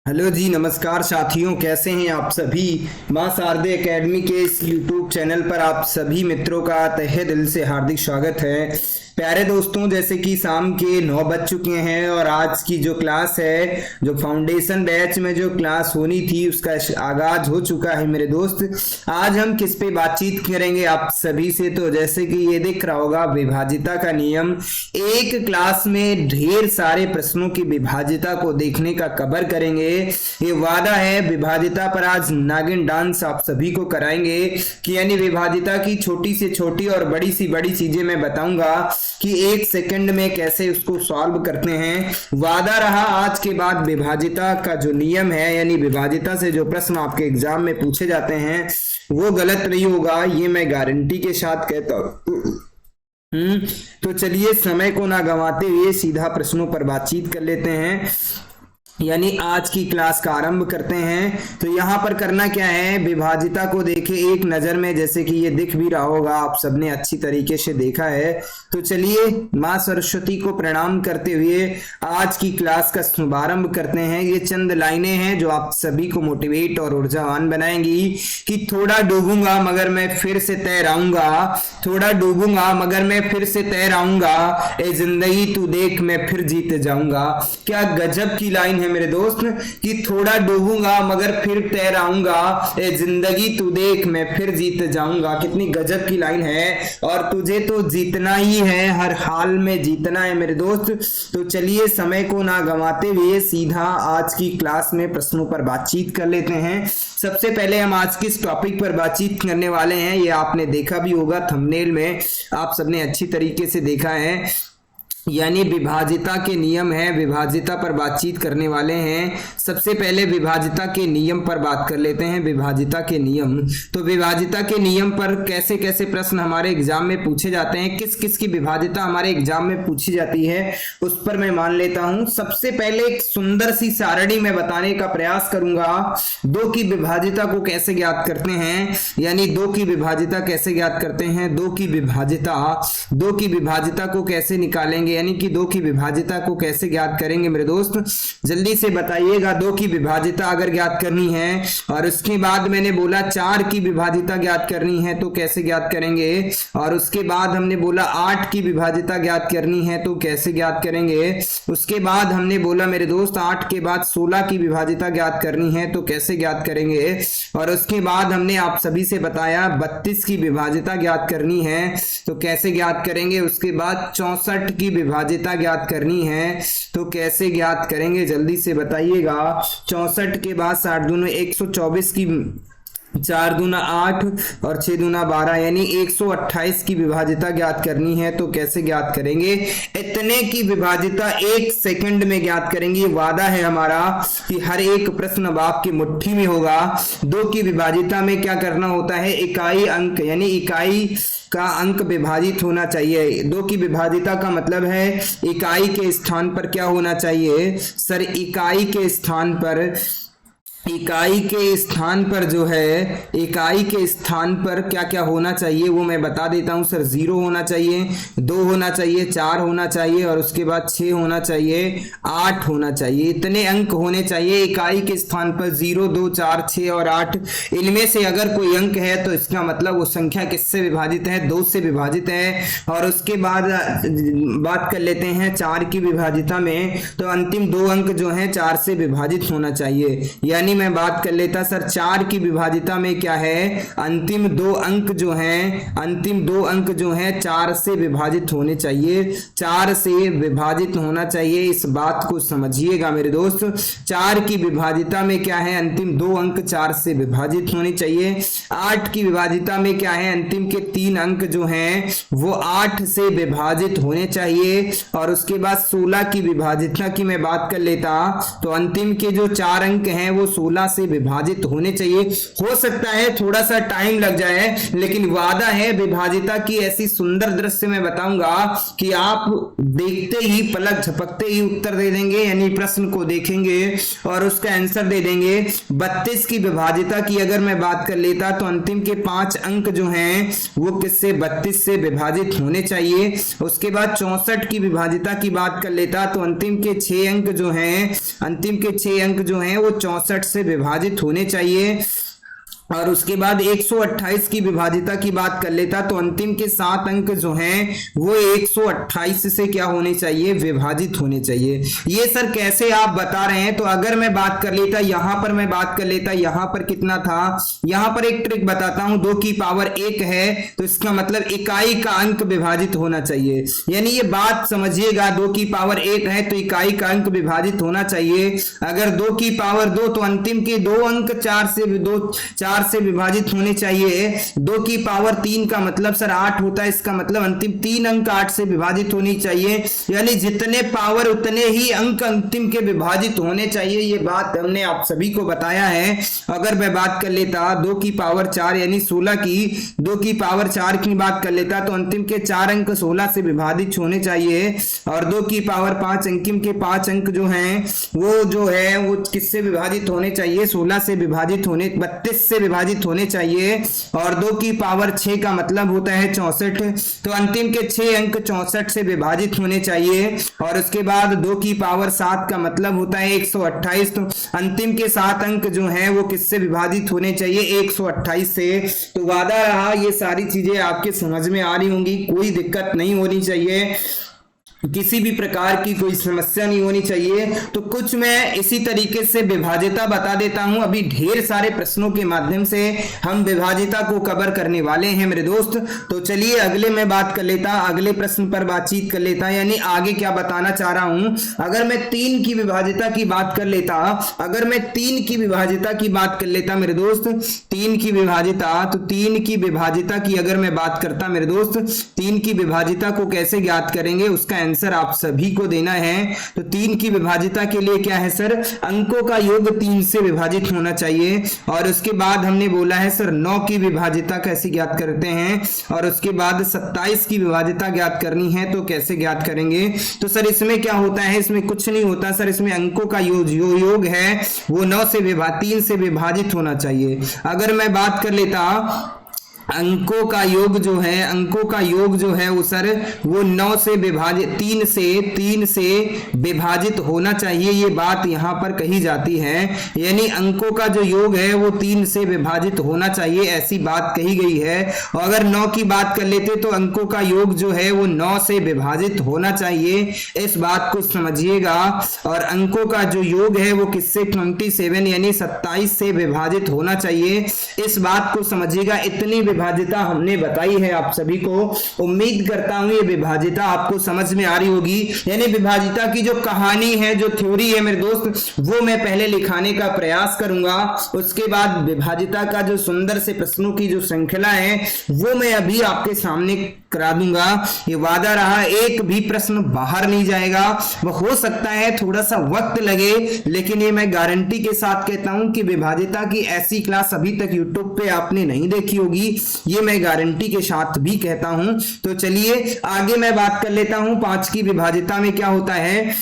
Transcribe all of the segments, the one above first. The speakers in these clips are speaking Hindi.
हेलो जी, नमस्कार साथियों, कैसे हैं आप सभी। मां शारदे एकेडमी के इस यूट्यूब चैनल पर आप सभी मित्रों का तहे दिल से हार्दिक स्वागत है। प्यारे दोस्तों, जैसे कि शाम के 9 बज चुके हैं और आज की जो क्लास है, जो फाउंडेशन बैच में जो क्लास होनी थी, उसका आगाज हो चुका है मेरे दोस्त। आज हम किस पे बातचीत करेंगे आप सभी से, तो जैसे कि ये दिख रहा होगा विभाजिता का नियम। एक क्लास में ढेर सारे प्रश्नों की विभाजिता को देखने का कवर करेंगे। ये वादा है, विभाजिता पर आज नागिन डांस आप सभी को कराएंगे कि यानी विभाजिता की छोटी से छोटी और बड़ी सी बड़ी चीजें मैं बताऊंगा कि 1 सेकंड में कैसे उसको सॉल्व करते हैं। वादा रहा, आज के बाद विभाजिता का जो नियम है, यानी विभाजिता से जो प्रश्न आपके एग्जाम में पूछे जाते हैं वो गलत नहीं होगा, ये मैं गारंटी के साथ कहता हूं। तो चलिए समय को ना गंवाते हुए सीधा प्रश्नों पर बातचीत कर लेते हैं, यानी आज की क्लास का आरंभ करते हैं। तो यहाँ पर करना क्या है, विभाजिता को देखे एक नजर में, जैसे कि ये दिख भी रहा होगा, आप सबने अच्छी तरीके से देखा है। तो चलिए माँ सरस्वती को प्रणाम करते हुए आज की क्लास का शुभारंभ करते हैं। ये चंद लाइनें हैं जो आप सभी को मोटिवेट और ऊर्जावान बनाएंगी कि थोड़ा डूबूंगा मगर मैं फिर से तैर आऊंगा, थोड़ा डूबूंगा मगर मैं फिर से तैर आऊंगा, ए जिंदगी तू देख मैं फिर जीत जाऊंगा। क्या गजब की लाइन है मेरे दोस्त कि थोड़ा डूबूंगा मगर फिर तैर आऊंगा, ए जिंदगी तू देख मैं फिर जीत जाऊंगा। कितनी गजब की लाइन है, और तुझे तो जीतना ही है, हर हाल में जीतना है मेरे दोस्त। तो चलिए समय को ना गंवाते हुए सीधा आज की क्लास में प्रश्नों पर बातचीत कर लेते हैं। सबसे पहले हम आज किस टॉपिक पर बातचीत करने वाले हैं, ये आपने देखा भी होगा थंबनेल में, आप सबने अच्छी तरीके से देखा है, यानी विभाजिता के नियम है। विभाजिता पर बातचीत करने वाले हैं। सबसे पहले विभाजिता के नियम पर बात कर लेते हैं। विभाजिता के नियम, तो विभाजिता के नियम पर कैसे कैसे प्रश्न हमारे एग्जाम में पूछे जाते हैं, किस किस की विभाजिता हमारे एग्जाम में पूछी जाती है, उस पर मैं मान लेता हूं। सबसे पहले एक सुंदर सी सारणी में बताने का प्रयास करूंगा। 2 की विभाजिता को कैसे ज्ञात करते हैं, यानी 2 की विभाजिता कैसे ज्ञात करते हैं, 2 की विभाजिता को कैसे निकालेंगे, यानी कि 2 की विभाजिता को कैसे ज्ञात करेंगे मेरे दोस्त, जल्दी से बताइएगा। 2 की विभाजिता अगर ज्ञात करनी है, और उसके बाद मैंने बोला 4 की विभाजिता ज्ञात करनी है तो कैसे ज्ञात करेंगे, और उसके बाद हमने बोला 8 की विभाजिता ज्ञात करनी है तो कैसे ज्ञात करेंगे, उसके बाद हमने बोला मेरे दोस्त 8 के बाद 16 की विभाजिता ज्ञात करनी है तो कैसे ज्ञात करेंगे, और उसके बाद हमने आप सभी से बताया 32 की विभाजिता ज्ञात करनी है तो कैसे ज्ञात करेंगे, उसके बाद 64 की विभाजिता ज्ञात करनी है तो कैसे ज्ञात करेंगे, जल्दी से बताइएगा। 64 के बाद 60 दूना 124 की 4 दूना 8 और 6 दूना 12, यानी 128 की विभाजिता ज्ञात करनी है तो कैसे ज्ञात करेंगे। इतने की विभाजिता 1 सेकंड में ज्ञात करेंगे। वादा है हमारा कि हर एक प्रश्न अब आपकी मुट्ठी में होगा। 2 की विभाजिता में क्या करना होता है, इकाई अंक, यानी इकाई का अंक विभाजित होना चाहिए। 2 की विभाजिता का मतलब है इकाई के स्थान पर क्या होना चाहिए सर, इकाई के स्थान पर जो है, इकाई के स्थान पर क्या क्या होना चाहिए वो मैं बता देता हूं सर। 0 होना चाहिए, 2 होना चाहिए, 4 होना चाहिए, और उसके बाद 6 होना चाहिए, 8 होना चाहिए। इतने अंक होने चाहिए इकाई के स्थान पर, 0, 2, 4, 6 और 8। इनमें से अगर कोई अंक है तो इसका मतलब वो संख्या किससे विभाजित है, 2 से विभाजित है। और उसके बाद बात कर लेते हैं 4 की विभाजिता में, तो अंतिम 2 अंक जो है 4 से विभाजित होना चाहिए। यानी मैं बात कर लेता सर 4 की विभाजिता में क्या है, अंतिम 2 अंक जो हैं 4 से विभाजित होने चाहिए, 4 से विभाजित होना चाहिए। इस बात को समझिएगा मेरे दोस्त। 4 की विभाजिता में क्या है, अंतिम 2 अंक 4 से विभाजित होने चाहिए। 8 की विभाजिता में क्या है, अंतिम के 3 अंक जो हैं वो 8 से विभाजित होने चाहिए। और उसके बाद 16 की विभाजिता की मैं बात कर लेता, तो अंतिम के जो 4 अंक हैं वो 16 16 से विभाजित होने चाहिए। हो सकता है थोड़ा सा टाइम लग जाए, लेकिन वादा है विभाजिता की ऐसी सुंदर दृश्य मैं बताऊंगा कि आप देखते ही पलक झपकते ही उत्तर दे देंगे, यानी प्रश्न को देखेंगे और उसका आंसर दे देंगे। 32 की विभाजिता की अगर मैं बात कर लेता तो अंतिम के 5 अंक जो हैं वो किससे 32 से विभाजित होने चाहिए। उसके बाद 64 की विभाजिता की बात कर लेता तो अंतिम के 6 अंक जो हैं, अंतिम के 6 अंक जो हैं वो 64 से विभाजित होने चाहिए। और उसके बाद 128 की विभाजिता की बात कर लेता तो अंतिम के 7 अंक जो हैं वो 128 से क्या होने चाहिए, विभाजित होने चाहिए। ये सर कैसे आप बता रहे हैं, तो अगर मैं बात कर लेता यहां पर, मैं बात कर लेता यहां पर कितना था, यहां पर एक ट्रिक बताता हूं, 2 की पावर 1 है तो इसका मतलब इकाई का अंक विभाजित होना चाहिए। यानी ये बात समझिएगा, 2 की पावर 1 है तो इकाई का अंक विभाजित होना चाहिए। अगर 2 की पावर 2 तो अंतिम के 2 अंक 4 से विभाजित होने चाहिए। 2 की पावर 3 का मतलब सर 8 होता है, इसका मतलब अंतिम 3 अंक 8 से विभाजित होनी चाहिए। यानी जितने पावर उतने ही अंक अंतिम के विभाजित होने चाहिए। ये बात हमने आप सभी को बताया है। अगर मैं बात कर लेता 2 की पावर 4 यानी 16 की 2 की पावर 4 की बात कर लेता तो अंतिम के 4 अंक 16 से विभाजित होने चाहिए। और 2 की पावर 5 अंतिम के 5 अंक जो हैं वो जो है वो किससे विभाजित होने चाहिए, 16 से विभाजित होने 32 से विभाजित होने चाहिए। और 2 की पावर 6 का मतलब होता है 64, तो अंतिम के 6 अंक 64 से विभाजित होने चाहिए। और उसके बाद 2 की पावर 7 का मतलब होता है 128, तो अंतिम के 7 अंक जो हैं वो किससे विभाजित होने चाहिए, 128 से। तो वादा रहा ये सारी चीजें आपके समझ में आ रही होंगी, कोई दिक्कत नहीं होनी चाहिए, किसी भी प्रकार की कोई समस्या नहीं होनी चाहिए। तो कुछ मैं इसी तरीके से विभाजिता बता देता हूं। अभी ढेर सारे प्रश्नों के माध्यम से हम विभाजिता को कवर करने वाले हैं मेरे दोस्त। तो चलिए अगले मैं बात कर लेता, अगले प्रश्न पर बातचीत कर लेता, यानी आगे क्या बताना चाह रहा हूं। अगर मैं 3 की विभाजिता की बात कर लेता, अगर मैं 3 की विभाजिता की बात कर लेता मेरे दोस्त, 3 की विभाजिता, तो 3 की विभाजिता की अगर मैं बात करता मेरे दोस्त, 3 की विभाजिता को कैसे ज्ञात करेंगे उसका आंसर आप सभी को देना है। तो 3 की विभाजिता के लिए क्या है सर, अंकों का योग 3 से विभाजित होना चाहिए। और उसके बाद हमने बोला है सर 9 की विभाजिता कैसे ज्ञात करते हैं, और उसके बाद 27 की विभाजिता ज्ञात करनी है तो कैसे ज्ञात करेंगे। तो सर इसमें क्या होता है, इसमें कुछ नहीं होता सर, इसमें अंकों का योग है वो 9 से 3 से विभाजित होना चाहिए। अगर मैं बात कर लेता अंकों का योग जो है, अंकों का योग जो है वो सर वो 9 से विभाजित 3 से विभाजित होना चाहिए, ये बात यहाँ पर कही जाती है। यानी अंकों का जो योग है वो 3 से विभाजित होना चाहिए, ऐसी बात कही गई है। और अगर 9 की बात कर लेते तो अंकों का योग जो है वो 9 से विभाजित होना चाहिए, इस बात को समझिएगा। और अंकों का जो योग है वो किससे 27 यानी 27 से विभाजित होना चाहिए, इस बात को समझिएगा। इतनी विभाजिता हमने बताई है आप सभी को। उम्मीद करता हूं ये विभाजिता आपको समझ में आ रही होगी। यानी विभाजिता की जो कहानी है, जो थ्योरी है मेरे दोस्त, वो मैं पहले लिखाने का प्रयास करूंगा। उसके बाद विभाजिता का जो सुंदर से प्रश्नों की जो श्रृंखला है वो मैं अभी आपके सामने करा दूंगा। ये वादा रहा, एक भी प्रश्न बाहर नहीं जाएगा। वो हो सकता है थोड़ा सा वक्त लगे, लेकिन ये मैं गारंटी के साथ कहता हूं कि विभाजिता की ऐसी क्लास अभी तक यूट्यूब पे आपने नहीं देखी होगी, ये मैं गारंटी के साथ भी कहता हूं। तो चलिए आगे मैं बात कर लेता हूं 5 की विभाजिता में क्या होता है।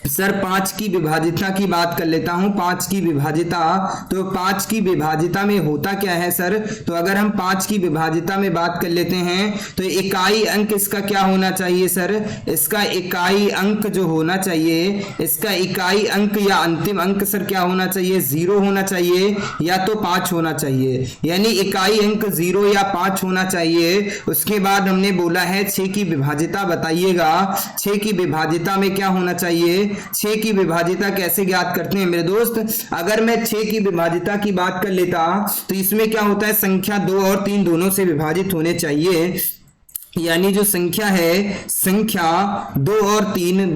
सर 5 की विभाजिता की बात कर लेता हूं। 5 की विभाजिता, तो 5 की विभाजिता में होता क्या है सर, तो अगर हम 5 की विभाजिता में बात कर लेते हैं तो इकाई अंक इसका क्या होना चाहिए सर, इसका इकाई अंक जो होना चाहिए, इसका इकाई अंक या अंतिम अंक सर क्या होना चाहिए, 0 होना चाहिए या तो 5 होना चाहिए। यानी इकाई अंक 0 या 5 होना चाहिए। उसके बाद हमने बोला है 6 की विभाजिता बताइएगा। 6 की विभाजिता में क्या होना चाहिए, 6 की विभाजिता कैसे ज्ञात करते हैं मेरे दोस्त। अगर मैं 6 की विभाजिता की बात कर लेता तो इसमें क्या होता है, संख्या 2 और 3 दोनों से विभाजित होने चाहिए। यानी जो संख्या है, संख्या 2 और 3,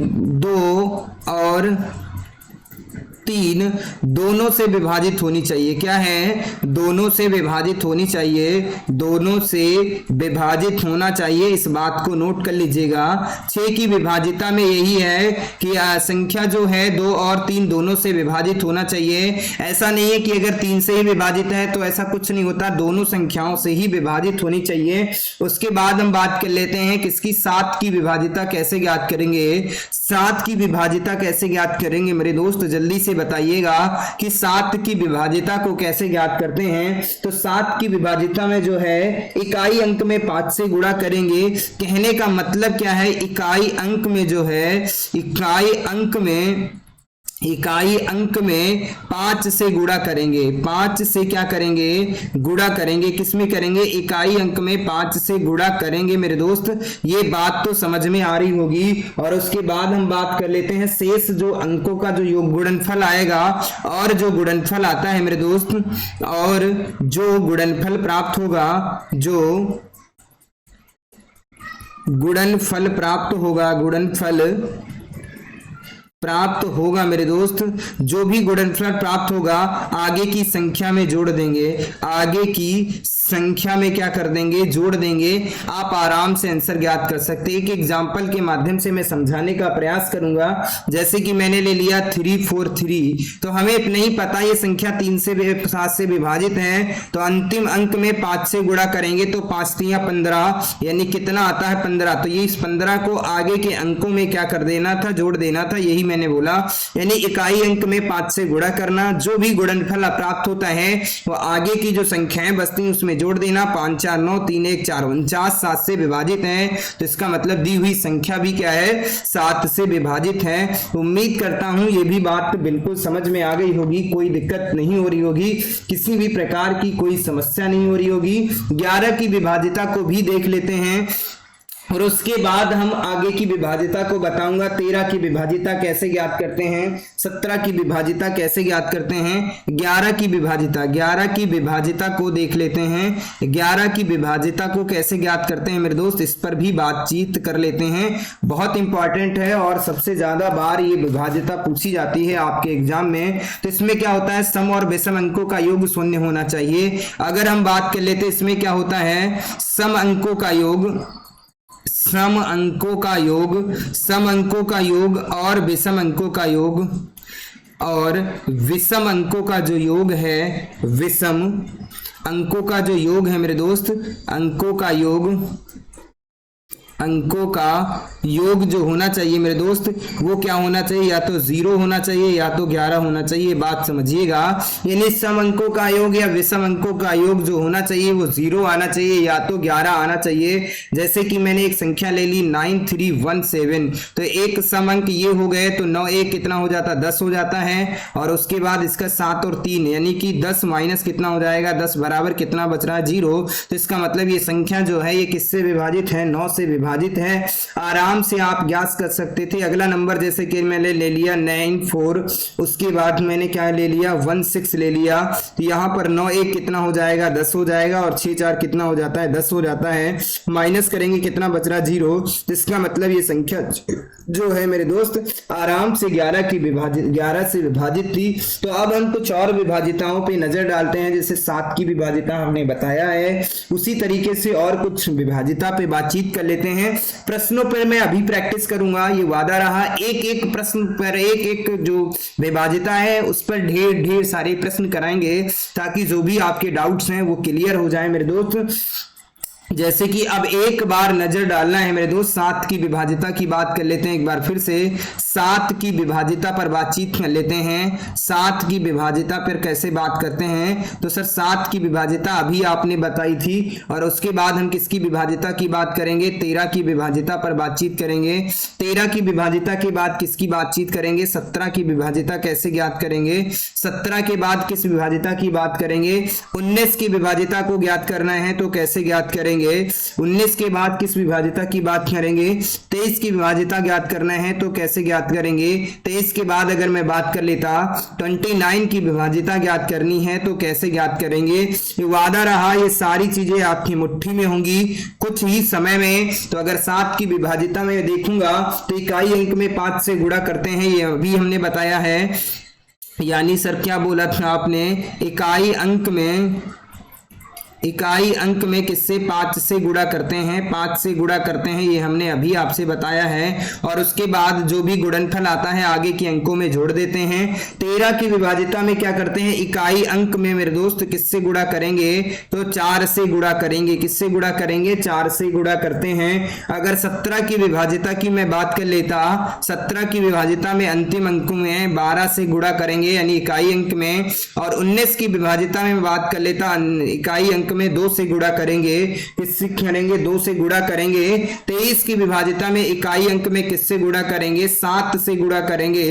2 और 3 दोनों से विभाजित होनी चाहिए। क्या है? दोनों से विभाजित होनी चाहिए, दोनों से विभाजित होना चाहिए। इस बात को नोट कर लीजिएगा। 6 की विभाजिता में यही है कि संख्या जो है 2 और 3 दोनों से विभाजित होना चाहिए। ऐसा नहीं है कि अगर 3 से ही विभाजित है तो ऐसा कुछ नहीं होता, दोनों संख्याओं से ही विभाजित होनी चाहिए। उसके बाद हम बात कर लेते हैं किसकी, 7 की विभाजिता कैसे ज्ञात करेंगे। 7 की विभाजिता कैसे ज्ञात करेंगे मेरे दोस्त, जल्दी से बताइएगा कि 7 की विभाजिता को कैसे ज्ञात करते हैं। तो 7 की विभाजिता में जो है इकाई अंक में 5 से गुणा करेंगे। कहने का मतलब क्या है, इकाई अंक में जो है इकाई अंक में 5 से गुणा करेंगे। 5 से क्या करेंगे? गुणा करेंगे। किसमें करेंगे? इकाई अंक में 5 से गुणा करेंगे मेरे दोस्त। ये बात तो समझ में आ रही होगी। और उसके बाद हम बात कर लेते हैं शेष जो अंकों का जो योग गुणनफल आएगा, और जो गुणनफल आता है मेरे दोस्त, और जो गुणनफल प्राप्त होगा, जो गुणनफल प्राप्त होगा मेरे दोस्त, जो भी गुणनफल प्राप्त होगा आगे की संख्या में जोड़ देंगे। आगे की संख्या में क्या कर देंगे? जोड़ देंगे। आप आराम से आंसर ज्ञात कर सकते हैं। एक एग्जांपल के माध्यम से मैं समझाने का प्रयास करूंगा। जैसे कि मैंने ले लिया 343, तो हमें नहीं पता ये संख्या 3 से 7 से विभाजित है, तो अंतिम अंक में 5 से गुणा करेंगे तो 5 3 15, यानी कितना आता है? 15। तो ये इस 15 को आगे के अंकों में क्या कर देना था? जोड़ देना था। यही मैंने बोला, यानी इकाई अंक में 5 से गुणा करना। जो भी गुणनफल प्राप्त होता है वो आगे की जो संख्याएं बचती हैं उसमें जोड़ देना। 5 4 9 3 1 4 49, 7 से विभाजित है, तो इसका मतलब दी हुई संख्या भी क्या है? 7 से विभाजित है। उम्मीद करता हूं ये भी बात बिल्कुल समझ में आ गई होगी, कोई दिक्कत नहीं हो रही होगी, किसी भी प्रकार की कोई समस्या नहीं हो रही होगी। 11 की विभाजिता को भी देख लेते हैं और उसके बाद हम आगे की विभाजिता को बताऊंगा। 13 की विभाजिता कैसे ज्ञात करते हैं, 17 की विभाजिता कैसे ज्ञात करते हैं, 11 की विभाजिता को देख लेते हैं। 11 की विभाजिता को कैसे ज्ञात करते हैं मेरे दोस्त, इस पर भी बातचीत कर लेते हैं। बहुत इंपॉर्टेंट है और सबसे ज्यादा बार ये विभाजिता पूछी जाती है आपके एग्जाम में। तो इसमें क्या होता है? सम और विषम अंकों का योग शून्य होना चाहिए। अगर हम बात कर लेते इसमें क्या होता है, सम अंकों का योग और विषम अंकों का योग, और विषम अंकों का जो योग है, विषम अंकों का जो योग है मेरे दोस्त, अंकों का योग जो होना चाहिए मेरे दोस्त, वो क्या होना चाहिए? या तो 0 होना चाहिए या तो 11 होना चाहिए। बात समझिएगा, यानी सम अंकों का योग या विषम अंकों का योग जो होना चाहिए वो 0 आना चाहिए या तो 11 आना चाहिए। जैसे कि मैंने एक संख्या ले ली 9317, तो एक सम अंक ये हो गए, तो 9 1 कितना हो जाता? 10 हो जाता है। और उसके बाद इसका 7 और 3, यानी कि 10 माइनस कितना हो जाएगा? 10 बराबर कितना बच रहा है? 0। तो इसका मतलब ये संख्या जो है ये किससे विभाजित है? 9 से विभाजित है। आराम से आप ज्ञात कर सकते थे। अगला नंबर जैसे कि मैंने ले लिया 94, उसके बाद मैंने क्या ले लिया? 16 ले लिया। तो यहाँ पर 9 1 कितना हो जाएगा? 10 हो जाएगा, और 6 4 कितना हो जाता है? 10 हो जाता है। माइनस करेंगे कितना बच रहा? 0। इसका मतलब ये संख्या जो है मेरे दोस्त आराम से 11 से विभाजित थी। तो अब हम कुछ और विभाजिताओं पे नजर डालते हैं। जैसे 7 की विभाजिता हमने बताया है, उसी तरीके से और कुछ विभाजिता पे बातचीत कर लेते हैं। प्रश्नों पर मैं अभी प्रैक्टिस करूंगा, ये वादा रहा। एक एक प्रश्न पर एक जो विभाजिता है उस पर ढेर सारे प्रश्न कराएंगे, ताकि जो भी आपके डाउट्स हैं वो क्लियर हो जाए मेरे दोस्त। जैसे कि अब एक बार नजर डालना है मेरे दोस्त, 7 की विभाजिता की बात कर लेते हैं एक बार फिर से। 7 की विभाजिता पर बातचीत कर लेते हैं। 7 की विभाजिता पर कैसे बात करते हैं, तो सर 7 की विभाजिता अभी आपने बताई थी, और उसके बाद हम किसकी विभाजिता की बात करेंगे? 13 की विभाजिता पर बातचीत करेंगे। 13 की विभाजिता के बाद किसकी बातचीत करेंगे? 17 की विभाजिता कैसे ज्ञात करेंगे? 17 के बाद किस विभाजिता की बात करेंगे? 19 की विभाजिता को ज्ञात करना है तो कैसे ज्ञात करेंगे? 19 के बाद किस विभाजिता की बात करेंगे? 23 की विभाजिता ज्ञात करना है तो कैसे ज्ञात करेंगे? 23 के बाद अगर मैं बात कर लेता 29 की विभाजिता ज्ञात करनी है तो कैसे ज्ञात करेंगे? ये वादा रहा, ये सारी चीजें आपकी मुट्ठी में होंगी कुछ ही समय में। तो अगर 7 की विभाजिता में देखूंगा तो इकाई अंक में 5 से गुणा करते हैं, ये अभी हमने बताया है। यानी सर क्या बोला था आपने, इकाई अंक में किससे 5 से गुणा करते हैं, 5 से गुणा करते हैं, ये हमने अभी आपसे बताया है। और उसके बाद जो भी गुणनफल आता है आगे के अंकों में जोड़ देते हैं। 13 की विभाजिता में क्या करते हैं, इकाई अंक में मेरे दोस्त किससे गुणा करेंगे, तो 4 से गुणा करेंगे। किससे गुणा करेंगे, 4 से गुणा करते हैं। अगर 17 की विभाजिता की मैं बात कर लेता, 17 की विभाजिता में अंतिम अंकों में 12 से गुणा करेंगे यानी इकाई अंक में। और 19 की विभाजिता में बात कर लेता, इकाई अंक में 2 से गुणा करेंगे। किससे करेंगे, 2 से गुणा करेंगे। 23 की विभाजिता में इकाई अंक में किससे गुणा करेंगे, 7 से गुणा करेंगे।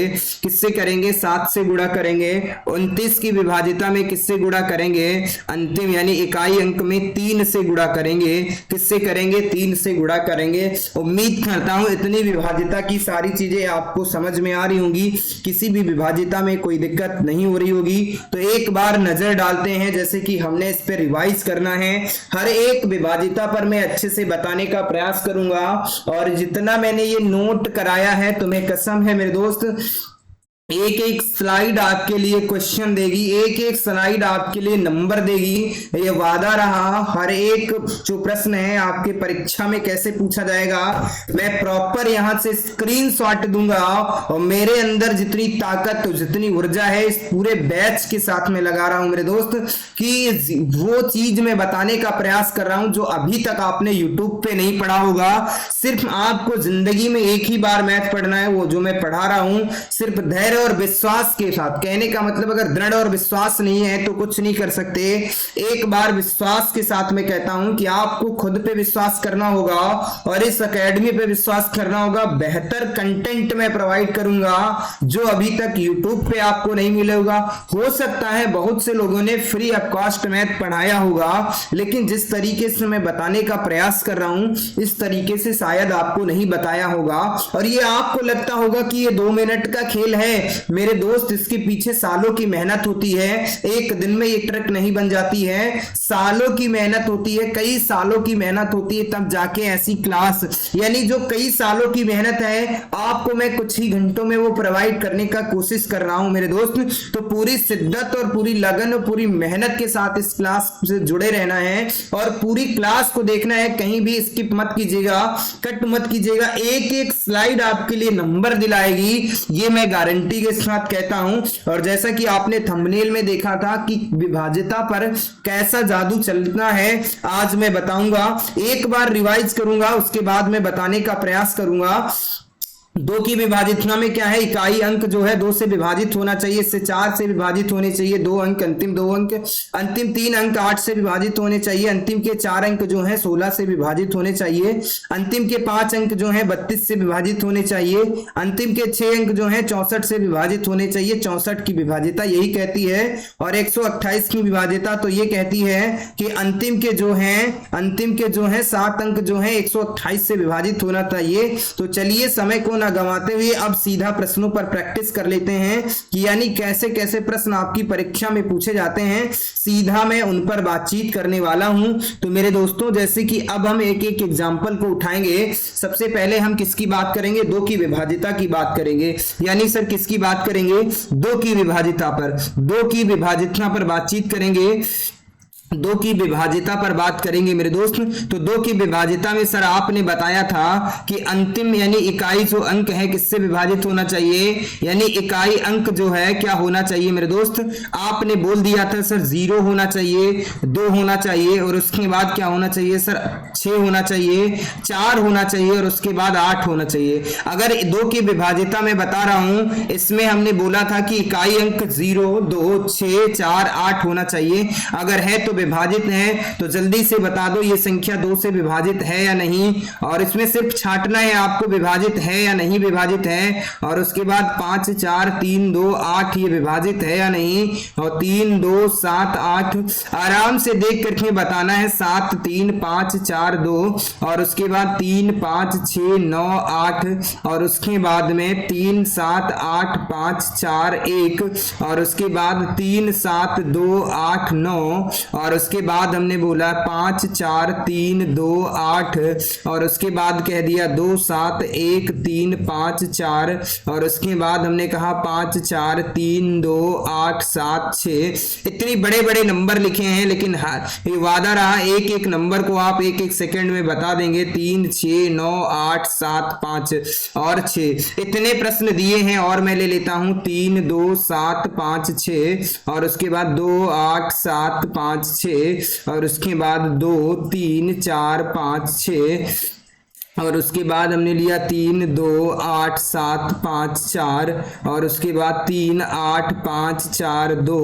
किससे करेंगे, 7 से गुणा करेंगे। 29 की विभाजिता में किससे गुणा करेंगे, अंतिम यानी इकाई अंक में 3 से गुणा करेंगे। किससे करेंगे, 3 से गुणा करेंगे। उम्मीद करता हूं इतनी विभाजिता की सारी चीजें आपको समझ में आ रही होंगी, किसी भी विभाजिता में कोई दिक्कत नहीं हो रही होगी। तो एक बार नजर डालते हैं, जैसे कि हमने इस पे रिवाइज करना है। हर एक विभाजिता पर मैं अच्छे से बताने का प्रयास करूंगा। और जितना मैंने ये नोट कराया है, तुम्हें कसम है मेरे दोस्त, एक एक स्लाइड आपके लिए क्वेश्चन देगी, एक एक स्लाइड आपके लिए नंबर देगी। ये वादा रहा, हर एक जो प्रश्न है आपके परीक्षा में कैसे पूछा जाएगा, मैं प्रॉपर यहां से स्क्रीनशॉट दूंगा। और मेरे अंदर जितनी ताकत, जितनी ऊर्जा है इस पूरे बैच के साथ में लगा रहा हूं मेरे दोस्त, कि वो चीज मैं बताने का प्रयास कर रहा हूं जो अभी तक आपने यूट्यूब पे नहीं पढ़ा होगा। सिर्फ आपको जिंदगी में एक ही बार मैथ पढ़ना है, वो जो मैं पढ़ा रहा हूं, सिर्फ धैर्य और विश्वास के साथ। कहने का मतलब अगर दृढ़ और विश्वास नहीं है तो कुछ नहीं कर सकते। एक बार विश्वास के साथ मैं कहता हूं कि आपको खुद पे विश्वास करना होगा और इस एकेडमी पे विश्वास करना होगा। बेहतर कंटेंट मैं प्रोवाइड करूंगा जो अभी तक यूट्यूब पे आपको नहीं मिलेगा। हो सकता है बहुत से लोगों ने फ्री ऑफ कॉस्ट मैथ पढ़ाया होगा, लेकिन जिस तरीके से मैं बताने का प्रयास कर रहा हूं इस तरीके से शायद आपको नहीं बताया होगा। और ये आपको लगता होगा कि ये 2 मिनट का खेल है। मेरे दोस्त, इसके पीछे सालों की मेहनत होती है। एक दिन में ये ट्रिक नहीं बन जाती है, सालों की मेहनत होती है, कई सालों की मेहनत होती है, तब जाके ऐसी क्लास, यानी जो कई सालों की मेहनत है आपको मैं कुछ ही घंटों में वो प्रोवाइड करने का कोशिश कर रहा हूं मेरे दोस्त। तो पूरी शिद्दत और पूरी लगन और पूरी मेहनत के साथ इस क्लास से जुड़े रहना है और पूरी क्लास को देखना है। कहीं भी स्किप मत कीजिएगा, कट मत कीजिएगा। एक एक स्लाइड आपके लिए नंबर दिलाएगी, ये मैं गारंटी के साथ कहता हूं। और जैसा कि आपने थंबनेल में देखा था कि विभाजिता पर कैसा जादू चलना है, आज मैं बताऊंगा। एक बार रिवाइज करूंगा, उसके बाद मैं बताने का प्रयास करूंगा। 2 की विभाजिता में क्या है, इकाई अंक जो है 2 से विभाजित होना चाहिए, इससे 4 से विभाजित होने चाहिए। 2 अंक, अंतिम 2 अंक, अंतिम 3 अंक 8 से विभाजित होने चाहिए। अंतिम के 4 अंक जो है 16 से विभाजित होने चाहिए। अंतिम के 5 अंक जो है 32 से विभाजित होने चाहिए। अंतिम के 6 अंक जो है 64 से विभाजित होने चाहिए। 64 की विभाजिता यही कहती है। और 128 की विभाजिता तो ये कहती है कि अंतिम के जो है 7 अंक जो है 128 से विभाजित होना चाहिए। तो चलिए समय को ना गंवाते हुए अब सीधा प्रश्नों पर प्रैक्टिस कर लेते हैं कि यानी कैसे कैसे प्रश्न आपकी परीक्षा में पूछे जाते हैं। सीधा मैं उन पर बातचीत करने वाला हूं। तो मेरे दोस्तों, जैसे कि अब हम एक एक एग्जांपल को उठाएंगे। सबसे पहले हम किसकी बात करेंगे, 2 की विभाजिता की बात करेंगे। यानी सर किसकी बात करेंगे, 2 की विभाजिता पर, 2 की विभाजिता पर बातचीत करेंगे। 2 की विभाजिता पर बात करेंगे मेरे दोस्त। तो 2 की विभाजिता में सर आपने बताया था कि अंतिम यानी इकाई जो अंक है किससे विभाजित होना चाहिए, यानी इकाई अंक जो है क्या होना चाहिए मेरे दोस्त, आपने बोल दिया था सर 0 होना चाहिए, 2 होना चाहिए और उसके बाद क्या होना चाहिए सर 6 होना चाहिए, 4 होना चाहिए और उसके बाद 8 होना चाहिए। अगर 2 की विभाजिता में बता रहा हूं, इसमें हमने बोला था कि इकाई अंक 0, 2, 6, 4, 8 होना चाहिए। अगर है तो विभाजित है तो जल्दी से बता दो ये संख्या 2 से विभाजित है या नहीं। और इसमें सिर्फ छांटना है आपको विभाजित है या नहीं विभाजित है। और उसके बाद 5, 4, 3, 2, 8 ये विभाजित है या नहीं। और 3, 2, 7, 8 आराम से देख करके बताना है। 7, 3, 5, 4, 2 और उसके बाद 3, 5, 6, 9, 8 और उसके बाद में 3, 7, 8, 5, 4, 1 और उसके बाद 3, 7, 2, 8, 9 और और उसके बाद हमने बोला 5 4 3 2 8 और उसके बाद कह दिया 2 7 1 3 5 4 और उसके बाद हमने कहा 5 4 3 2 8 7 6। इतनी बड़े बड़े नंबर लिखे हैं, लेकिन ये वादा रहा एक एक नंबर को आप एक एक सेकंड में बता देंगे। 3 6 9 8 7 5 और 6 इतने प्रश्न दिए हैं। और मैं ले लेता हूं 3 2 7 5 6 और उसके बाद 2 8 7 5 6 और उसके बाद 2 3 4 5 6 और उसके बाद हमने लिया 3 2 8 7 5 4 और उसके बाद 3 8 5 4 2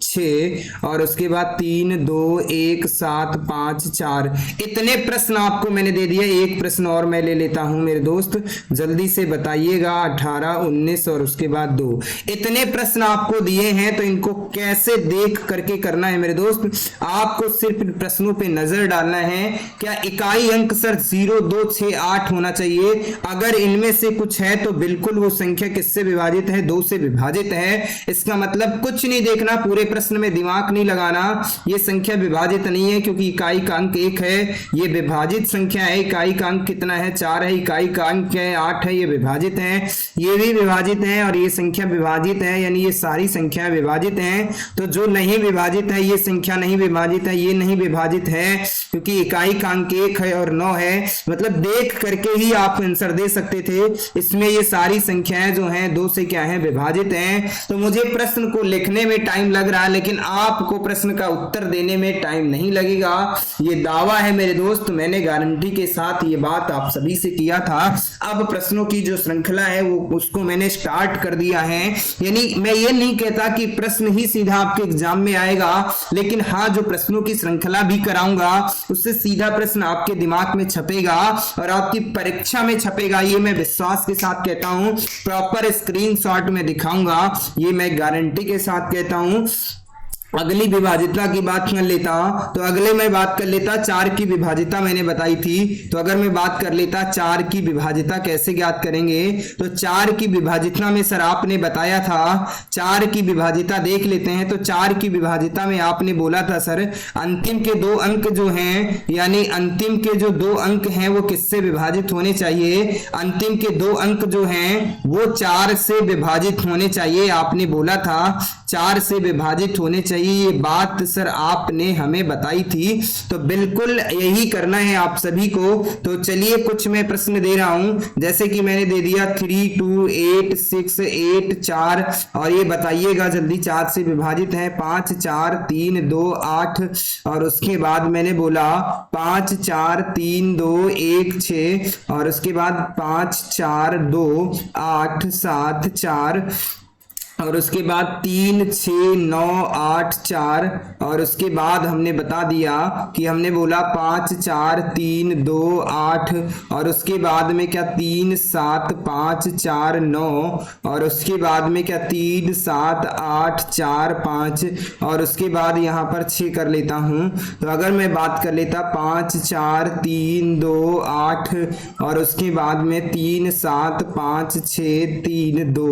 6 और उसके बाद 3 2 1 7 5 4। इतने प्रश्न आपको मैंने दे दिया। एक प्रश्न और मैं ले लेता हूं मेरे दोस्त, जल्दी से बताइएगा। 18 19 और उसके बाद 2। इतने प्रश्न आपको दिए हैं तो इनको कैसे देख करके करना है मेरे दोस्त। आपको सिर्फ प्रश्नों पे नजर डालना है। क्या इकाई अंक सर 0 2 6 8 होना चाहिए? अगर इनमें से कुछ है तो बिल्कुल वो संख्या किससे विभाजित है? 2 से विभाजित है। इसका मतलब कुछ नहीं देखना, पूरे प्रश्न में दिमाग नहीं लगाना। ये संख्या विभाजित नहीं है क्योंकि इकाई का अंक 1 है। ये विभाजित संख्या है। इकाई का अंक कितना है? 4 है। इकाई का अंक है 8 है। ये विभाजित है। ये भी विभाजित है और ये संख्या विभाजित है, यानी ये सारी संख्या विभाजित हैं। तो जो नहीं विभाजित है, ये संख्या नहीं विभाजित है, ये नहीं विभाजित है क्योंकि इकाई का अंक 1 है और 9 है। मतलब देख करके ही आप आंसर दे सकते थे। इसमें ये सारी संख्याएं जो हैं 2 से क्या है? विभाजित हैं। तो मुझे प्रश्न को लिखने में टाइम लग रहा है, लेकिन आपको प्रश्न का उत्तर देने में टाइम नहीं लगेगा। ये दावा है मेरे दोस्त, मैंने गारंटी के साथ ये बात आप सभी से किया था। अब प्रश्नों की जो श्रृंखला है वो उसको मैंने स्टार्ट कर दिया है। यानी मैं ये नहीं कहता कि प्रश्न ही सीधा आपके एग्जाम में आएगा, लेकिन हाँ, जो प्रश्नों की श्रृंखला भी कराऊंगा उससे सीधा प्रश्न आपके दिमाग में छपेगा और आपकी परीक्षा में छपेगा। ये मैं विश्वास के साथ कहता हूं। प्रॉपर स्क्रीनशॉट में दिखाऊंगा, ये मैं गारंटी के साथ कहता हूं। अगली विभाजिता की बात कर लेता, तो अगले मैं बात कर लेता 4 की विभाजिता मैंने बताई थी। तो अगर मैं बात कर लेता 4 की विभाजिता कैसे ज्ञात करेंगे, तो 4 की विभाजिता में सर आपने बताया था 4 की विभाजिता देख लेते हैं। तो 4 की विभाजिता में आपने बोला था सर अंतिम के 2 अंक जो हैं, यानी अंतिम के जो 2 अंक हैं वो किससे विभाजित होने चाहिए? अंतिम के 2 अंक जो हैं वो 4 से विभाजित होने चाहिए। आपने बोला था 4 से विभाजित होने चाहिए। ये बात सर आपने हमें बताई थी। तो बिल्कुल यही करना है आप सभी को। तो चलिए कुछ मैं प्रश्न दे रहा हूं, जैसे कि मैंने दे दिया 3 2 8 6 8 4 और ये बताइएगा जल्दी 4 से विभाजित है 5 4 3 2 8 और उसके बाद मैंने बोला 5 4 3 2 1 6 और उसके बाद 5 4 2 8 7 4 और उसके बाद 3 6 9 8 4 और उसके बाद हमने बता दिया कि हमने बोला 5 4 3 2 8 और उसके बाद में क्या 3 7 5 4 9 और उसके बाद में क्या 3 7 8 4 5 और उसके बाद यहाँ पर 6 कर लेता हूँ। तो अगर मैं बात कर लेता 5 4 3 2 8 और उसके बाद में 3 7 5 6 3 2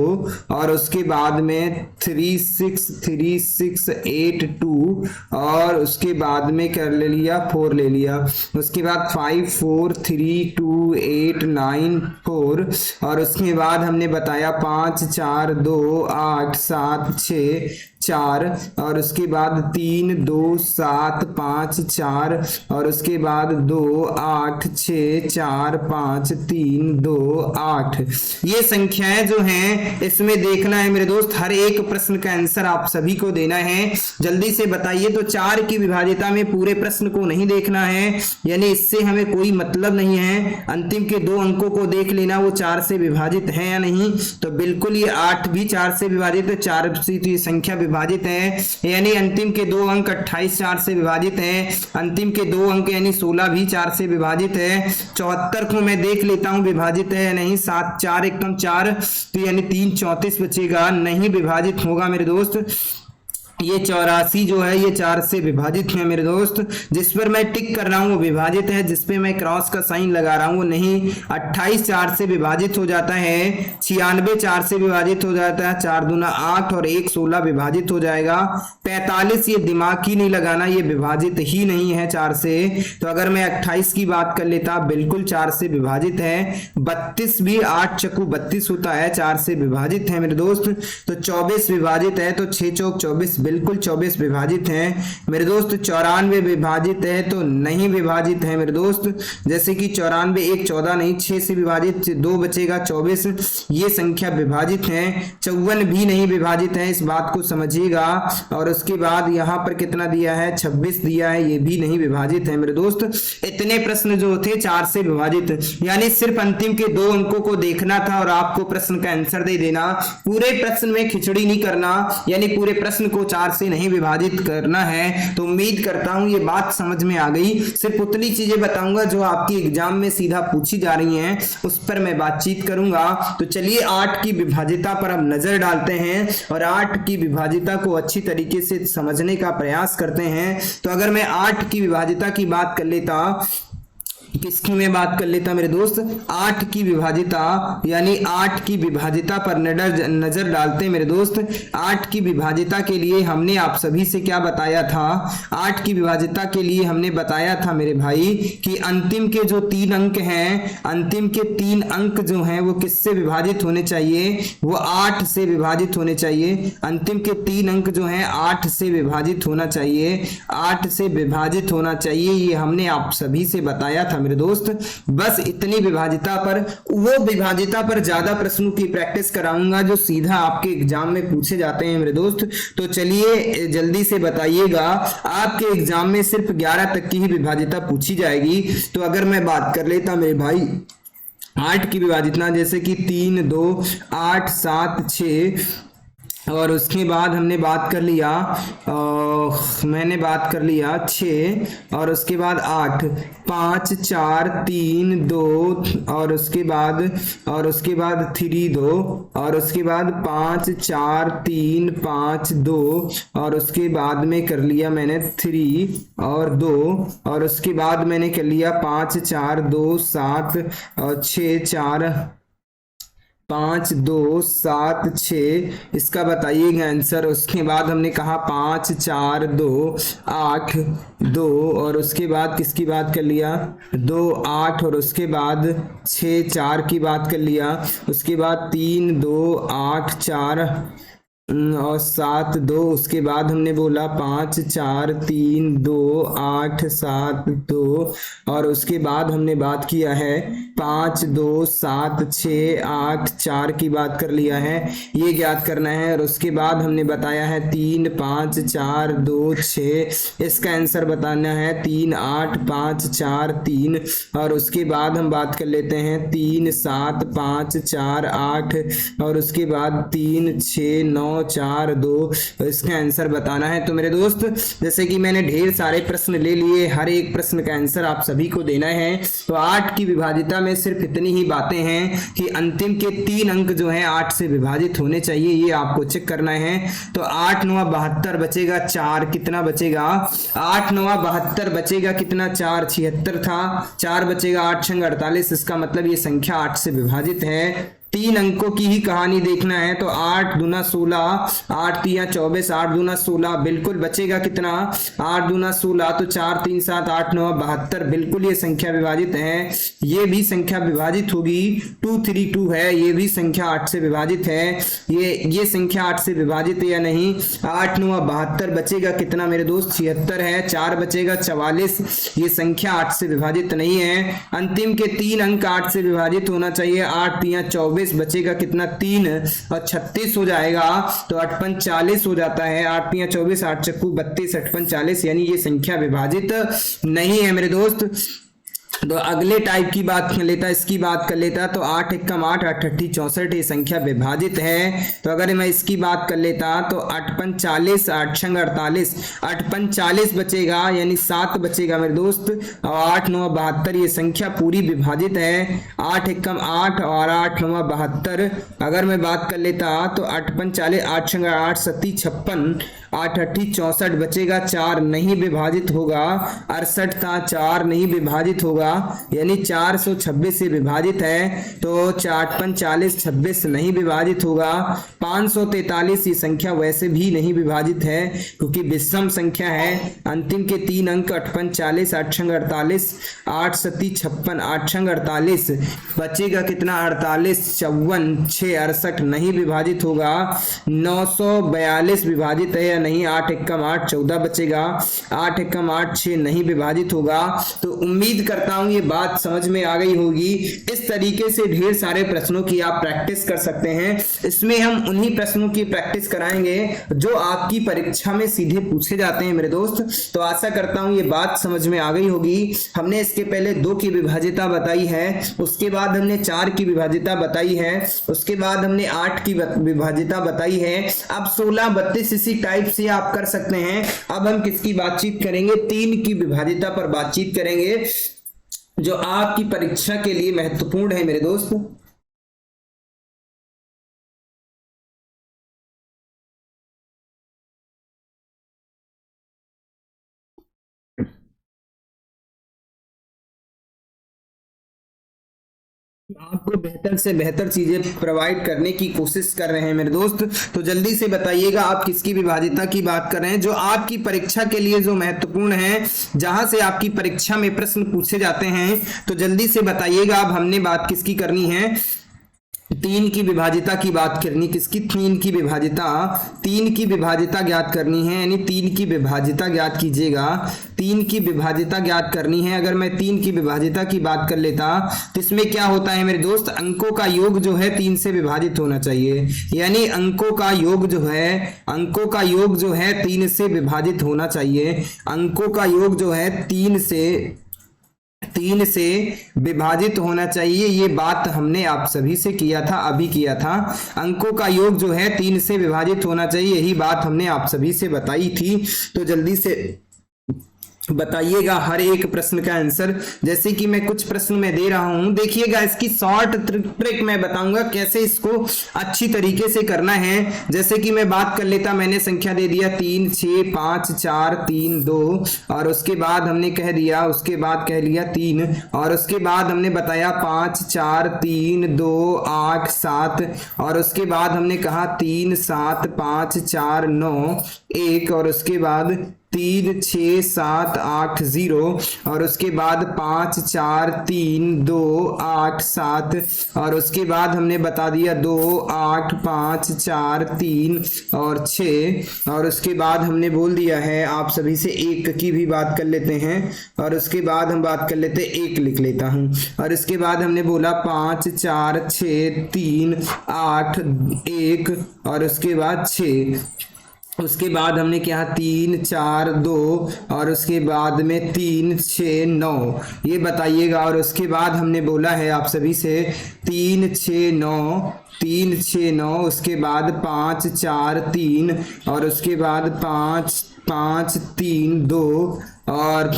और उसके बाद में 3 6 3 6 8 2 और उसके बाद में कर ले लिया 4 ले लिया। उसके बाद 5 4 3 2 8 9 4 और उसके बाद हमने बताया 5 4 2 8 7 6 4 और उसके बाद 3 2 7 5 4 और उसके बाद 2 8 6 4 5 3 2 8। ये संख्याएं जो हैं इसमें देखना है मेरे दोस्त, हर एक प्रश्न का आंसर आप सभी को देना है। जल्दी से बताइए। तो 4 की विभाजिता में पूरे प्रश्न को नहीं देखना है, यानी इससे हमें कोई मतलब नहीं है। अंतिम के 2 अंकों को देख लेना वो 4 से विभाजित है या नहीं। तो बिल्कुल ये 8 भी 4 से विभाजित है, 4 से तो ये संख्या विभाजित है, यानी अंतिम के 2 अंक 28 4 से विभाजित है। अंतिम के 2 अंक यानी 16 भी 4 से विभाजित है। 74 को मैं देख लेता हूं विभाजित है या नहीं। 7 4 एकदम 4 तो यानी 3 34 बचेगा, नहीं विभाजित होगा मेरे दोस्त। ये 84 जो है ये 4 से विभाजित है मेरे दोस्त। जिस पर मैं टिक कर रहा हूँ वो विभाजित है, जिस पे मैं क्रॉस का साइन लगा रहा हूँ वो नहीं। 28 4 से विभाजित हो जाता है, 96 4 से विभाजित हो जाता है, 4 दूना 8 और 1 16 विभाजित हो जाएगा। 45 ये दिमाग ही नहीं लगाना, ये विभाजित ही नहीं है 4 से। तो अगर मैं 28 की बात कर लेता बिल्कुल 4 से विभाजित है। 32 भी 8 चक्कू 32 होता है, 4 से विभाजित है मेरे दोस्त। तो 24 विभाजित है, तो 6 चौक 24 बिल्कुल 24 विभाजित है मेरे दोस्त। 94 विभाजित है तो नहीं विभाजित है मेरे दोस्त। जैसे कि 94 1 14 नहीं, 6 से विभाजित 2 बचेगा 24, ये संख्या विभाजित है। 54 भी नहीं विभाजित है, इस बात को समझिएगा। और उसके बाद यहाँ पर कितना दिया है 26 दिया है, ये भी नहीं विभाजित है मेरे दोस्त। इतने प्रश्न जो थे 4 से विभाजित, यानी सिर्फ अंतिम के 2 अंकों को देखना था और आपको प्रश्न का आंसर दे देना। पूरे प्रश्न में खिचड़ी नहीं करना, यानी पूरे प्रश्न को 4 से नहीं विभाजित करना है। तो उम्मीद करता हूं ये बात समझ में आ गई। सिर्फ उतनी चीजें बताऊंगा जो आपकी एग्जाम में सीधा पूछी जा रही हैं, उस पर मैं बातचीत करूंगा। तो चलिए 8 की विभाजिता पर हम नजर डालते हैं और 8 की विभाजिता को अच्छी तरीके से समझने का प्रयास करते हैं। तो अगर मैं 8 की विभाजिता की बात कर लेता, किसकी मैं बात कर लेता मेरे दोस्त, 8 की विभाजिता, यानी 8 की विभाजिता पर नजर डालते हैं मेरे दोस्त। 8 की विभाजिता के लिए हमने आप सभी से क्या बताया था, 8 की विभाजिता के लिए हमने बताया था मेरे भाई कि अंतिम के जो 3 अंक हैं, अंतिम के 3 अंक जो हैं वो किससे विभाजित होने चाहिए, वो 8 से विभाजित होने चाहिए। अंतिम के 3 अंक जो हैं 8 से विभाजित होना चाहिए, 8 से विभाजित होना चाहिए, ये हमने आप सभी से बताया था मेरे दोस्त। बस इतनी विभाजिता पर, वो विभाजिता पर ज्यादा प्रश्नों की प्रैक्टिस कराऊंगा जो सीधा आपके एग्जाम में पूछे जाते हैं मेरे दोस्त। तो चलिए जल्दी से बताइएगा, आपके एग्जाम में सिर्फ 11 तक की ही विभाजिता पूछी जाएगी। तो अगर मैं बात कर लेता मेरे भाई 8 की विभाजिता, जैसे कि 3 2 8 7 6, और उसके बाद हमने बात कर लिया, मैंने बात कर लिया 6, और उसके बाद 8 5 4 3 2, और उसके बाद 3 2, और उसके बाद 5 4 3 5 2, और उसके बाद में कर लिया मैंने 3 और 2, और उसके बाद मैंने कर लिया 5 4 2 7 और 6 4 5 2 7 6, इसका बताइएगा आंसर। उसके बाद हमने कहा 5 4 2 8 2, और उसके बाद किसकी बात कर लिया 2 8, और उसके बाद 6 4 की बात कर लिया। उसके बाद 3 2 8 4 और 7 2, उसके बाद हमने बोला 5 4 3 2 8 7 2, और उसके बाद हमने बात किया है 5 2 7 6 8 4 की बात कर लिया है, ये ज्ञात करना है। और उसके बाद हमने बताया है 3 5 4 2 6, इसका आंसर बताना है 3 8 5 4 3, और उसके बाद हम बात कर लेते हैं 3 7 5 4 8, और उसके बाद 3 6 9 4 2, इसका आंसर बताना है। तो मेरे दोस्त जैसे कि मैंने ढेर सारे प्रश्न ले लिए, हर एक प्रश्न का आंसर आप सभी को देना है। तो 8 की विभाजिता में सिर्फ इतनी ही बातें हैं कि अंतिम के 3 अंक जो हैं 8 से विभाजित होने चाहिए, ये आपको चेक करना है। तो 8 9 72 बचेगा 4, कितना बचेगा 8 9 72 बचेगा कितना 4 76 था, 4 बचेगा 8 6 48, इसका मतलब ये संख्या 8 से विभाजित है। 3 अंकों की ही कहानी देखना है तो 8 दूना 16, 8 3 24, 8 दूना 16, बिल्कुल बचेगा कितना 8 दूना 16, तो 4 3 7 8 9 72, बिल्कुल ये संख्या विभाजित है। ये भी संख्या विभाजित होगी, 2 3 2 है, ये भी संख्या 8 से विभाजित है। ये संख्या 8 से विभाजित है या नहीं, 8 9 72 बचेगा कितना मेरे दोस्त 76 है, 4 बचेगा 44, ये संख्या 8 से विभाजित नहीं है। अंतिम के 3 अंक 8 से विभाजित होना चाहिए, 8 3 24, बचेगा कितना 3 और 36 हो जाएगा, तो 8 5 40 हो जाता है, 8 3 24, 8 चक्कू 32, 8 5 40, यानी ये संख्या विभाजित नहीं है मेरे दोस्त। तो अगले टाइप की बात कर लेता, इसकी बात कर लेता। तो 8 एकम 8, 8 अट्ठी 64 ये संख्या विभाजित है। तो अगर मैं इसकी बात कर लेता तो 8 पंच 40, 8 छंग 48, 8 पंच 40 बचेगा यानी 7 बचेगा मेरे दोस्त, और 8 9 72 ये संख्या पूरी विभाजित है। 8 एकम 8 और 8 9 72। अगर मैं बात कर लेता तो 8 पंच 40, 8 छंग 8 सत्ती 56, 8 अट्ठी 64 बचेगा, 4 नहीं विभाजित होगा। 68 था, 4 नहीं विभाजित होगा यानी 426 से विभाजित है। तो 4 पंच 40, 26 नहीं विभाजित होगा। 543 ये संख्या वैसे भी नहीं विभाजित है क्योंकि विषम संख्या है। अंतिम के 3 अंक 8 पंच 40, 8 छंग 48, 8 सत्ती 56, 8 छंग 48 बचेगा कितना 48, 54 6 68 नहीं विभाजित होगा। 942 विभाजित है या नहीं। 8 एकम 8 14 बचेगा। 8 एकम 8 6 नहीं विभाजित होगा। तो उम्मीद करता हूं ये बात समझ में आ गई होगी। इस तरीके से ढेर सारे प्रश्नों की आप प्रैक्टिस कर सकते हैं। इसमें हम उन्हीं प्रश्नों की प्रैक्टिस कराएंगे जो आपकी परीक्षा में सीधे पूछे जाते हैं मेरे दोस्त। तो आशा करता हूं ये बात समझ में आ गई होगी। हमने इसके पहले 2 की विभाज्यता बताई है, उसके बाद हमने 4 की विभाज्यता बताई है, उसके बाद हमने 8 की विभाज्यता बताई है। अब 16 32 इसी टाइप से आप कर सकते हैं। अब हम किसकी बातचीत करेंगे, 3 की विभाज्यता पर बातचीत करेंगे जो आपकी परीक्षा के लिए महत्वपूर्ण है मेरे दोस्त। आपको बेहतर से बेहतर चीजें प्रोवाइड करने की कोशिश कर रहे हैं मेरे दोस्त। तो जल्दी से बताइएगा आप किसकी विभाज्यता की बात कर रहे हैं जो आपकी परीक्षा के लिए जो महत्वपूर्ण है, जहां से आपकी परीक्षा में प्रश्न पूछे जाते हैं। तो जल्दी से बताइएगा। अब हमने बात किसकी करनी है, 3 की विभाज्यता की बात करनी। किसकी, 3 की विभाज्यता। 3 की विभाज्यता ज्ञात करनी है यानी 3 की विभाज्यता ज्ञात कीजिएगा। 3 की विभाज्यता ज्ञात करनी है। अगर मैं 3 की विभाज्यता की बात कर लेता तो इसमें क्या होता है मेरे दोस्त, अंकों का योग जो है 3 से विभाजित होना चाहिए। यानी अंकों का योग जो है 3 से विभाजित होना चाहिए। अंकों का योग जो है 3 से विभाजित होना चाहिए। ये बात हमने आप सभी से किया था, अभी किया था। अंकों का योग जो है 3 से विभाजित होना चाहिए, यही बात हमने आप सभी से बताई थी। तो जल्दी से बताइएगा हर एक प्रश्न का आंसर। जैसे कि मैं कुछ प्रश्न में दे रहा हूं, देखिएगा इसकी शॉर्ट ट्रिक मैं बताऊंगा कैसे इसको अच्छी तरीके से करना है। जैसे कि मैं बात कर लेता, मैंने संख्या दे दिया 3 6 5 4 3 2 और उसके बाद हमने कह दिया, उसके बाद कह लिया 3 और उसके बाद हमने बताया 5 4 3 2 8 7 और उसके बाद हमने कहा 3 7 5 4 9 1 और उसके बाद 3 6 7 8 0 और उसके बाद 5 4 3 2 8 7 और उसके बाद हमने बता दिया 2 8 5 4 3 और 6 और उसके बाद हमने बोल दिया है आप सभी से 1 की भी बात कर लेते हैं और उसके बाद हम बात कर लेते 1 लिख लेता हूं और इसके बाद हमने बोला 5 4 6 3 8 1 और उसके बाद 6 उसके बाद हमने क्या 3 4 2 और उसके बाद में 3 6 9 ये बताइएगा। और उसके बाद हमने बोला है आप सभी से 3 6 9 उसके बाद 5 4 3 और उसके बाद 5 5 3 2 और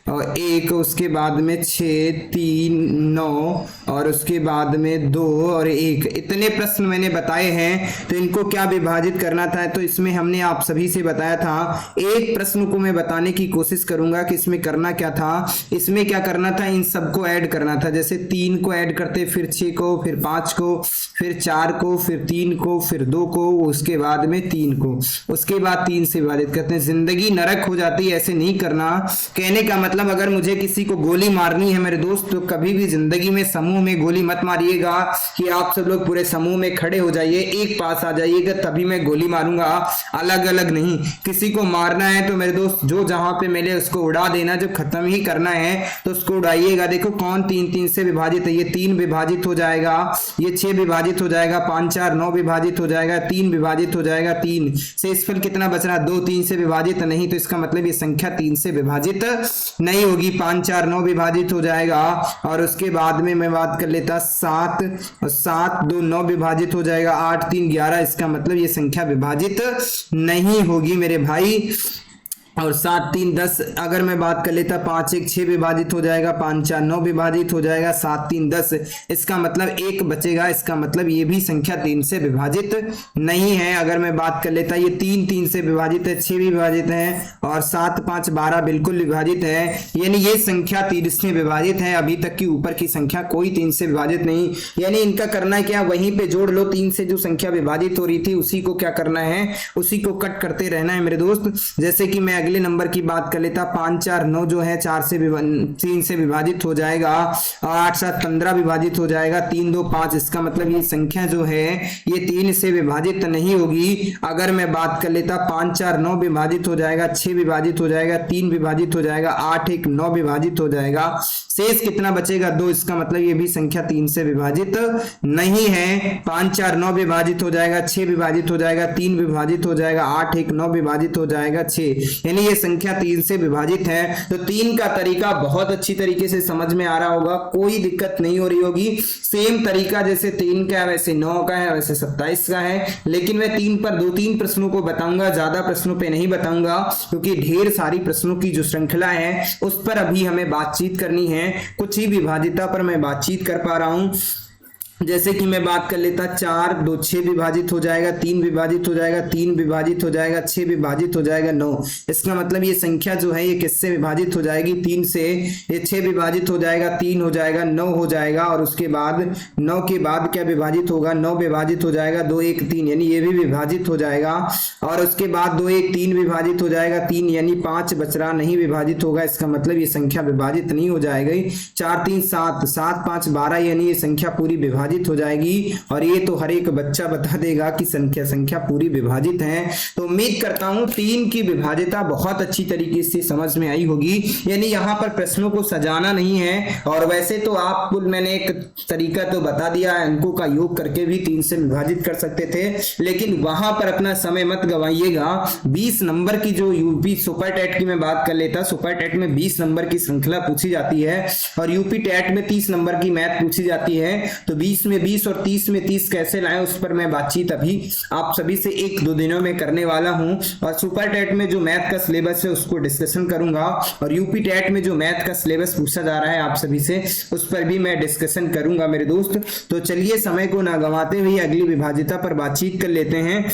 1 उसके बाद में 6 3 9 और उसके बाद में 2 और 1। इतने प्रश्न मैंने बताए हैं। तो इनको क्या विभाजित करना था, तो इसमें हमने आप सभी से बताया था। एक प्रश्न को मैं बताने की कोशिश करूंगा कि इसमें करना क्या था। इसमें क्या करना था, इन सबको ऐड करना था। जैसे 3 को ऐड करते, फिर 6 को, फिर 5 को, फिर 4 को, फिर 3 को, फिर 2 को, उसके बाद में 3 को, उसके बाद 3 से विभाजित करते हैं। जिंदगी नरक हो जाती है, ऐसे नहीं करना। कहने का मतलब अगर मुझे किसी को गोली मारनी है मेरे दोस्त, तो कभी भी जिंदगी में समूह में गोली मत मारिएगा कि आप सब लोग पूरे समूह में खड़े हो जाइए, एक पास आ जाइएगा तभी मैं गोली मारूंगा, अलग अलग नहीं। किसी को मारना है तो मेरे दोस्त जो जहां पे मिले उसको उड़ा देना। जब खत्म ही करना है तो उसको उड़ाइएगा। देखो कौन 3 3 से विभाजित है, ये 3 विभाजित हो जाएगा, ये 6 विभाजित हो जाएगा, 5 4 9 विभाजित हो जाएगा, 3 विभाजित हो जाएगा, 3 से इस फल कितना बच रहा, 2 3 से विभाजित नहीं, तो इसका मतलब ये संख्या 3 से विभाजित नहीं होगी। 5 4 9 विभाजित हो जाएगा। और उसके बाद में मैं बात कर लेता 7 और 7 2 9 विभाजित हो जाएगा। 8 3 11, इसका मतलब ये संख्या विभाजित नहीं होगी मेरे भाई। और 7 3 10, अगर मैं बात कर लेता 5 1 6 विभाजित हो जाएगा। 5 4 9 विभाजित हो जाएगा। 7 3 10, इसका मतलब 1 बचेगा। इसका मतलब ये भी संख्या 3 से विभाजित नहीं है। अगर मैं बात कर लेता ये 3 3 से विभाजित है, 6 विभाजित है और 7 5 12 बिल्कुल विभाजित है। यानी ये संख्या 3 से विभाजित है। अभी तक की ऊपर की संख्या कोई 3 से विभाजित नहीं। यानी इनका करना क्या, वहीं पे जोड़ लो। 3 से जो संख्या विभाजित हो रही थी उसी को क्या करना है, उसी को कट करते रहना है मेरे दोस्त। जैसे कि मैं अगले नंबर की बात कर लेता 5 4 9 जो है 3 से विभाजित हो जाएगा। 8 7 15 विभाजित हो जाएगा। 3 2 5, इसका मतलब ये संख्या जो है ये 3 से विभाजित नहीं होगी। अगर मैं बात कर लेता 5 4 9 विभाजित हो जाएगा, 6 विभाजित हो जाएगा, 3 विभाजित हो जाएगा, 8 1 9 विभाजित हो जाएगा। शेष कितना बचेगा, 2, इसका मतलब ये भी संख्या 3 से विभाजित नहीं है। 5 4 9 विभाजित हो जाएगा, 6 विभाजित हो जाएगा, 3 विभाजित हो जाएगा, 8 1 9 विभाजित हो जाएगा 6, यानी ये संख्या 3 से विभाजित है। तो 3 का तरीका बहुत अच्छी तरीके से समझ में आ रहा होगा, कोई दिक्कत नहीं हो रही होगी। सेम तरीका जैसे 3 का है वैसे 9 का है वैसे 27 का है। लेकिन मैं 3 पर 2-3 प्रश्नों को बताऊंगा, ज्यादा प्रश्नों पे नहीं बताऊंगा, क्योंकि ढेर सारी प्रश्नों की जो श्रृंखला है उस पर अभी हमें बातचीत करनी है। कुछ ही विभाजिता पर मैं बातचीत कर पा रहा हूं। जैसे कि मैं बात कर लेता 4 2 6 विभाजित हो जाएगा, 3 विभाजित हो जाएगा, 3 विभाजित हो जाएगा, 6 विभाजित हो जाएगा 9। इसका मतलब ये संख्या जो है ये किससे विभाजित हो जाएगी, 3 से। ये 6 विभाजित हो जाएगा, 3 हो जाएगा, 9 हो जाएगा। और उसके बाद 9 के बाद क्या विभाजित होगा, 9 विभाजित हो जाएगा, 2 1 3, यानी ये भी विभाजित हो जाएगा। और उसके बाद 2 1 3 विभाजित हो जाएगा, 3 यानी 5 बच रहा, नहीं विभाजित होगा। इसका मतलब ये संख्या विभाजित नहीं हो जाएगी। 4 3 7, 7 5 12, यानी ये संख्या पूरी विभाजित हो जाएगी। और ये तो हर एक बच्चा बता देगा कि संख्या पूरी विभाजित है। तो उम्मीद करता हूं 3 की विभाजिता बहुत अच्छी तरीके से समझ में आई होगी। यानी यहाँ पर प्रश्नों को सजाना नहीं है। और वैसे तो आपको मैंने एक तरीका तो बता दिया है, अंकों का योग करके भी 3 से विभाजित कर सकते थे, लेकिन वहां पर अपना समय मत गवाइएगा। 20 नंबर की जो यूपी सुपर टेट की मैं बात कर लेता, सुपर टेट में 20 नंबर की श्रृंखला पूछी जाती है और यूपी टेट में 30 नंबर की मैथ पूछी जाती है। तो 20 में 20 और 30 में 30 कैसे लाएं, उस पर मैं बातचीत अभी आप सभी से 1-2 दिनों में करने वाला हूं। और सुपर टेट में जो मैथ का सिलेबस है उसको डिस्कशन करूंगा, और यूपी टेट में जो मैथ का सिलेबस पूछा जा रहा है आप सभी से उस पर भी मैं डिस्कशन करूंगा मेरे दोस्त। तो चलिए समय को ना गंवाते हुए अगली विभाजिता पर बातचीत कर लेते हैं।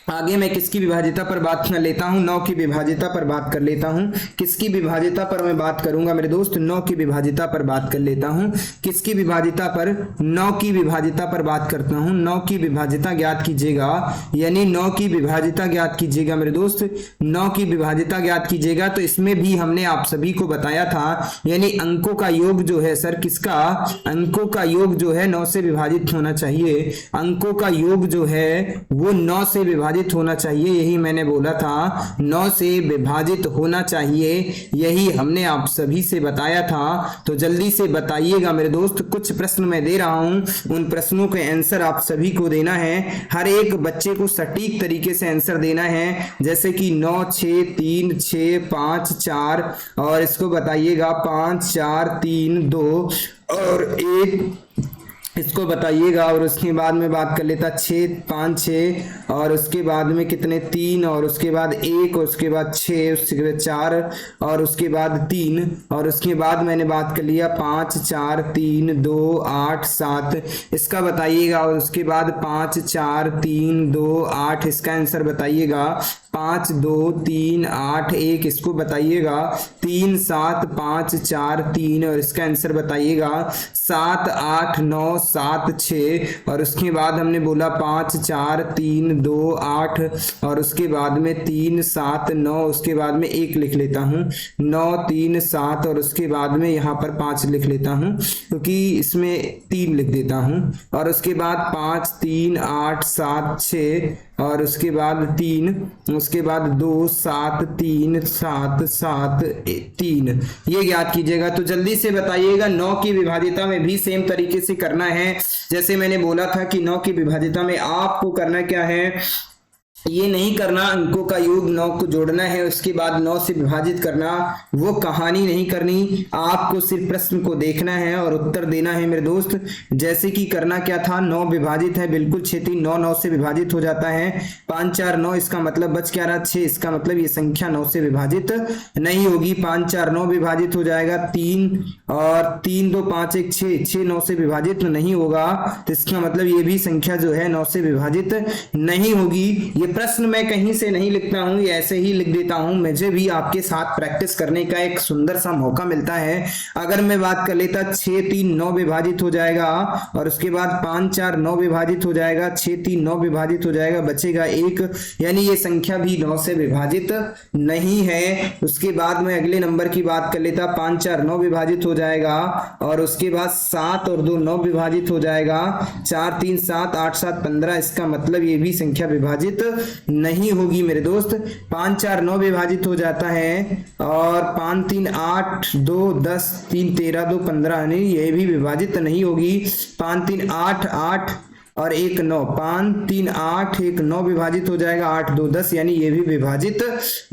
आगे मैं किसकी विभाजिता पर बात कर लेता हूं, 9 की विभाजिता पर बात कर लेता हूं। किसकी विभाजिता पर मैं बात करूंगा मेरे दोस्त, 9 की विभाजिता पर बात कर लेता हूं। किसकी विभाजिता पर, 9 की विभाजिता पर बात करता हूं। 9 की विभाजिता ज्ञात कीजिएगा, यानी 9 की विभाजिता ज्ञात कीजिएगा मेरे दोस्त। 9 की विभाजिता ज्ञात कीजिएगा। तो इसमें भी हमने आप सभी को बताया था, यानी अंकों का योग जो है सर, किसका, अंकों का योग जो है 9 से विभाजित होना चाहिए। अंकों का योग जो है वो 9 से विभाजित होना चाहिए, यही मैंने बोला था, 9 से विभाजित होना चाहिए, यही हमने आप सभी से बताया था। तो जल्दी से बताइएगा मेरे दोस्त, कुछ प्रश्न मैं दे रहा हूं, उन प्रश्नों के आंसर आप सभी को देना है। हर एक बच्चे को सटीक तरीके से आंसर देना है। जैसे कि 9 6 3 6 5 4, और इसको बताइएगा 5 4 3 2 और 1, इसको बताइएगा। और उसके बाद में बात कर लेता 6 5 6, और उसके बाद में कितने 3, और उसके बाद 1, और उसके बाद 6, उसके बाद 4, और उसके बाद 3, और उसके बाद मैंने बात कर लिया 5 4 3 2 8 7, इसका बताइएगा। और उसके बाद 5 4 3 2 8, इसका आंसर बताइएगा। 5 2 3 8 1, इसको बताइएगा। 3 7 5 4 3, और इसका आंसर बताइएगा। 7 8 9 7 6, और उसके बाद हमने बोला 5 4 3 2 8, और उसके बाद में 3 7 9, उसके बाद में 1 लिख लेता हूँ, 9 3 7, और उसके बाद में यहाँ पर 5 लिख लेता हूँ, क्योंकि इसमें 3 लिख देता हूँ। और उसके बाद 5 3 8 7 6, और उसके बाद 3, उसके बाद 2 7 3 7 7 3, ये ज्ञात कीजिएगा। तो जल्दी से बताइएगा। 9 की विभाजिता में भी सेम तरीके से करना है। जैसे मैंने बोला था कि 9 की विभाजिता में आपको करना क्या है, ये नहीं करना अंकों का योग 9 को जोड़ना है उसके बाद 9 से विभाजित करना, वो कहानी नहीं करनी। आपको सिर्फ प्रश्न को देखना है और उत्तर देना है मेरे दोस्त। जैसे कि करना क्या था, 9 विभाजित है, बिल्कुल छेती 9 9 से विभाजित हो जाता है। 5 4 9, इसका मतलब बच क्या रहा 6, इसका मतलब ये संख्या 9 से विभाजित नहीं होगी। 5 4 9 विभाजित हो जाएगा 3 और 3 2 5 1 6, 6 9 से विभाजित नहीं होगा, तो इसका मतलब ये भी संख्या जो है 9 से विभाजित नहीं होगी। ये प्रश्न मैं कहीं से नहीं लिखता हूं, ये ऐसे ही लिख देता हूं, मुझे भी आपके साथ प्रैक्टिस करने का एक सुंदर सा मौका मिलता है। अगर मैं बात कर लेता 6 3 9 विभाजित हो जाएगा और उसके बाद 5 4 9 विभाजित हो जाएगा, 6 3 9 विभाजित हो जाएगा, बचेगा 1, यानी ये संख्या भी 9 से विभाजित नहीं है। उसके बाद मैं अगले नंबर की बात कर लेता, 5 4 9 विभाजित हो जाएगा और उसके बाद 7 और 2 9 विभाजित हो जाएगा, 4 3 7 8 7 15, इसका मतलब ये भी संख्या विभाजित नहीं होगी मेरे दोस्त। 5 4 9 विभाजित हो जाता है और 5 3 8 2 10 3 13 2 15, नहीं ये भी विभाजित नहीं होगी। 5 3 8 8 और 1 9, 5 3 8 1 9 विभाजित हो जाएगा, 8 2 10, यानी ये भी विभाजित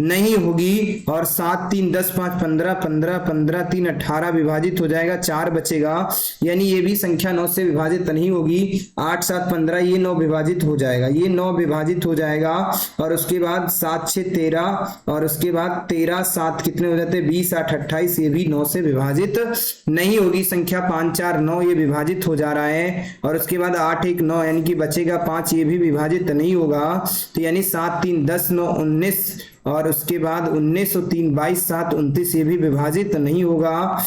नहीं होगी। और 7 3 10 5 15 15 15 3 18 विभाजित हो जाएगा, 4 बचेगा, यानी ये भी संख्या 9 से विभाजित नहीं होगी। 8 7 15, ये 9 विभाजित हो जाएगा, ये 9 विभाजित हो जाएगा और उसके बाद 7 6 13 और उसके बाद 13 7 कितने हो जाते हैं 20 8 28, ये भी 9 से विभाजित नहीं होगी। संख्या 5 4 9 ये विभाजित हो जा रहा है और उसके बाद 8 1 9, यानी कि बचेगा 5, ये भी विभाजित नहीं होगा। तो यानी 7 3 10 9 19 और उसके बाद 19 और 3 22 7 29, ये भी विभाजित नहीं होगा।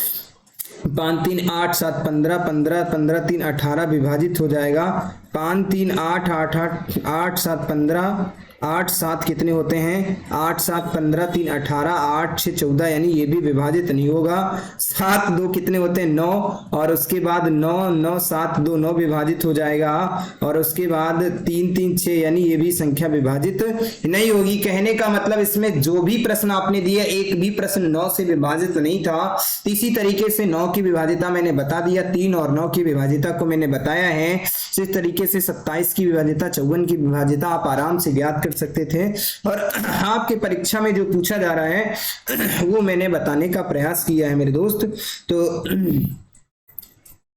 5 3 8 7 15 15 15 3 18 विभाजित हो जाएगा। 5 3 8 8 8 8 7 15 8 7 कितने होते हैं 8 7 15 3 18 8 6 14, यानी ये भी विभाजित नहीं होगा। 7 2 कितने होते हैं 9 और उसके बाद 9 9 7 2 9 विभाजित हो जाएगा और उसके बाद 3 3 6, यानी ये भी संख्या विभाजित नहीं होगी। कहने का मतलब इसमें जो भी प्रश्न आपने दिया एक भी प्रश्न 9 से विभाजित नहीं था। इसी तरीके से 9 की विभाजिता मैंने बता दिया, 3 और 9 की विभाजिता को मैंने बताया है। इस तरीके से 27 की विभाजिता 54 की विभाजिता आप आराम से ज्ञात कर सकते थे और आपके परीक्षा में जो पूछा जा रहा है वो मैंने बताने का प्रयास किया है मेरे दोस्त। तो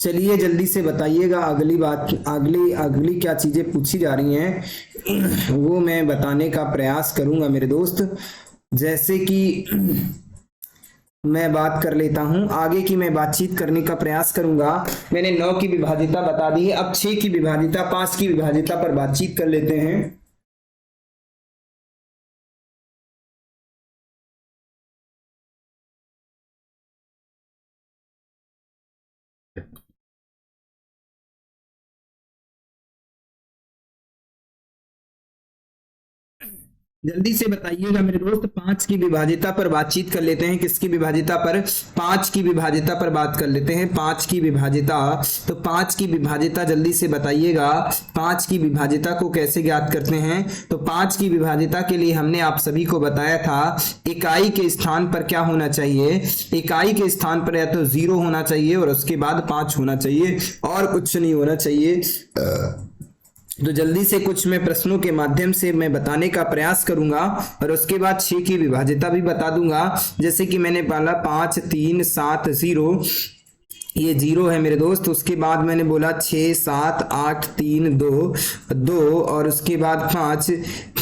चलिए जल्दी से बताइएगा अगली बात, अगली क्या चीजें पूछी जा रही हैं वो मैं बताने का प्रयास करूंगा मेरे दोस्त। जैसे कि मैं बात कर लेता हूं, आगे की मैं बातचीत करने का प्रयास करूंगा। मैंने 9 की विभाजिता बता दी है, अब 6 की विभाजिता 5 की विभाजिता पर बातचीत कर लेते हैं। जल्दी से बताइएगा मेरे दोस्त, 5 की विभाजिता पर बातचीत कर लेते हैं। किसकी विभाजिता पर 5 की विभाजिता पर बात कर लेते हैं। 5 की विभाजिता, तो 5 की विभाजिता जल्दी से बताइएगा 5 की विभाजिता को कैसे ज्ञात करते हैं। तो 5 की विभाजिता के लिए हमने आप सभी को बताया था इकाई के स्थान पर क्या होना चाहिए, इकाई के स्थान पर या तो 0 होना चाहिए और उसके बाद 5 होना चाहिए और कुछ नहीं होना चाहिए। तो जल्दी से कुछ मैं प्रश्नों के माध्यम से मैं बताने का प्रयास करूंगा और उसके बाद 6 की विभाजिता भी बता दूंगा। जैसे कि मैंने बोला 5 3 7 0, ये 0 है मेरे दोस्त। उसके बाद मैंने बोला 6 7 8 3 2 2 और उसके बाद 5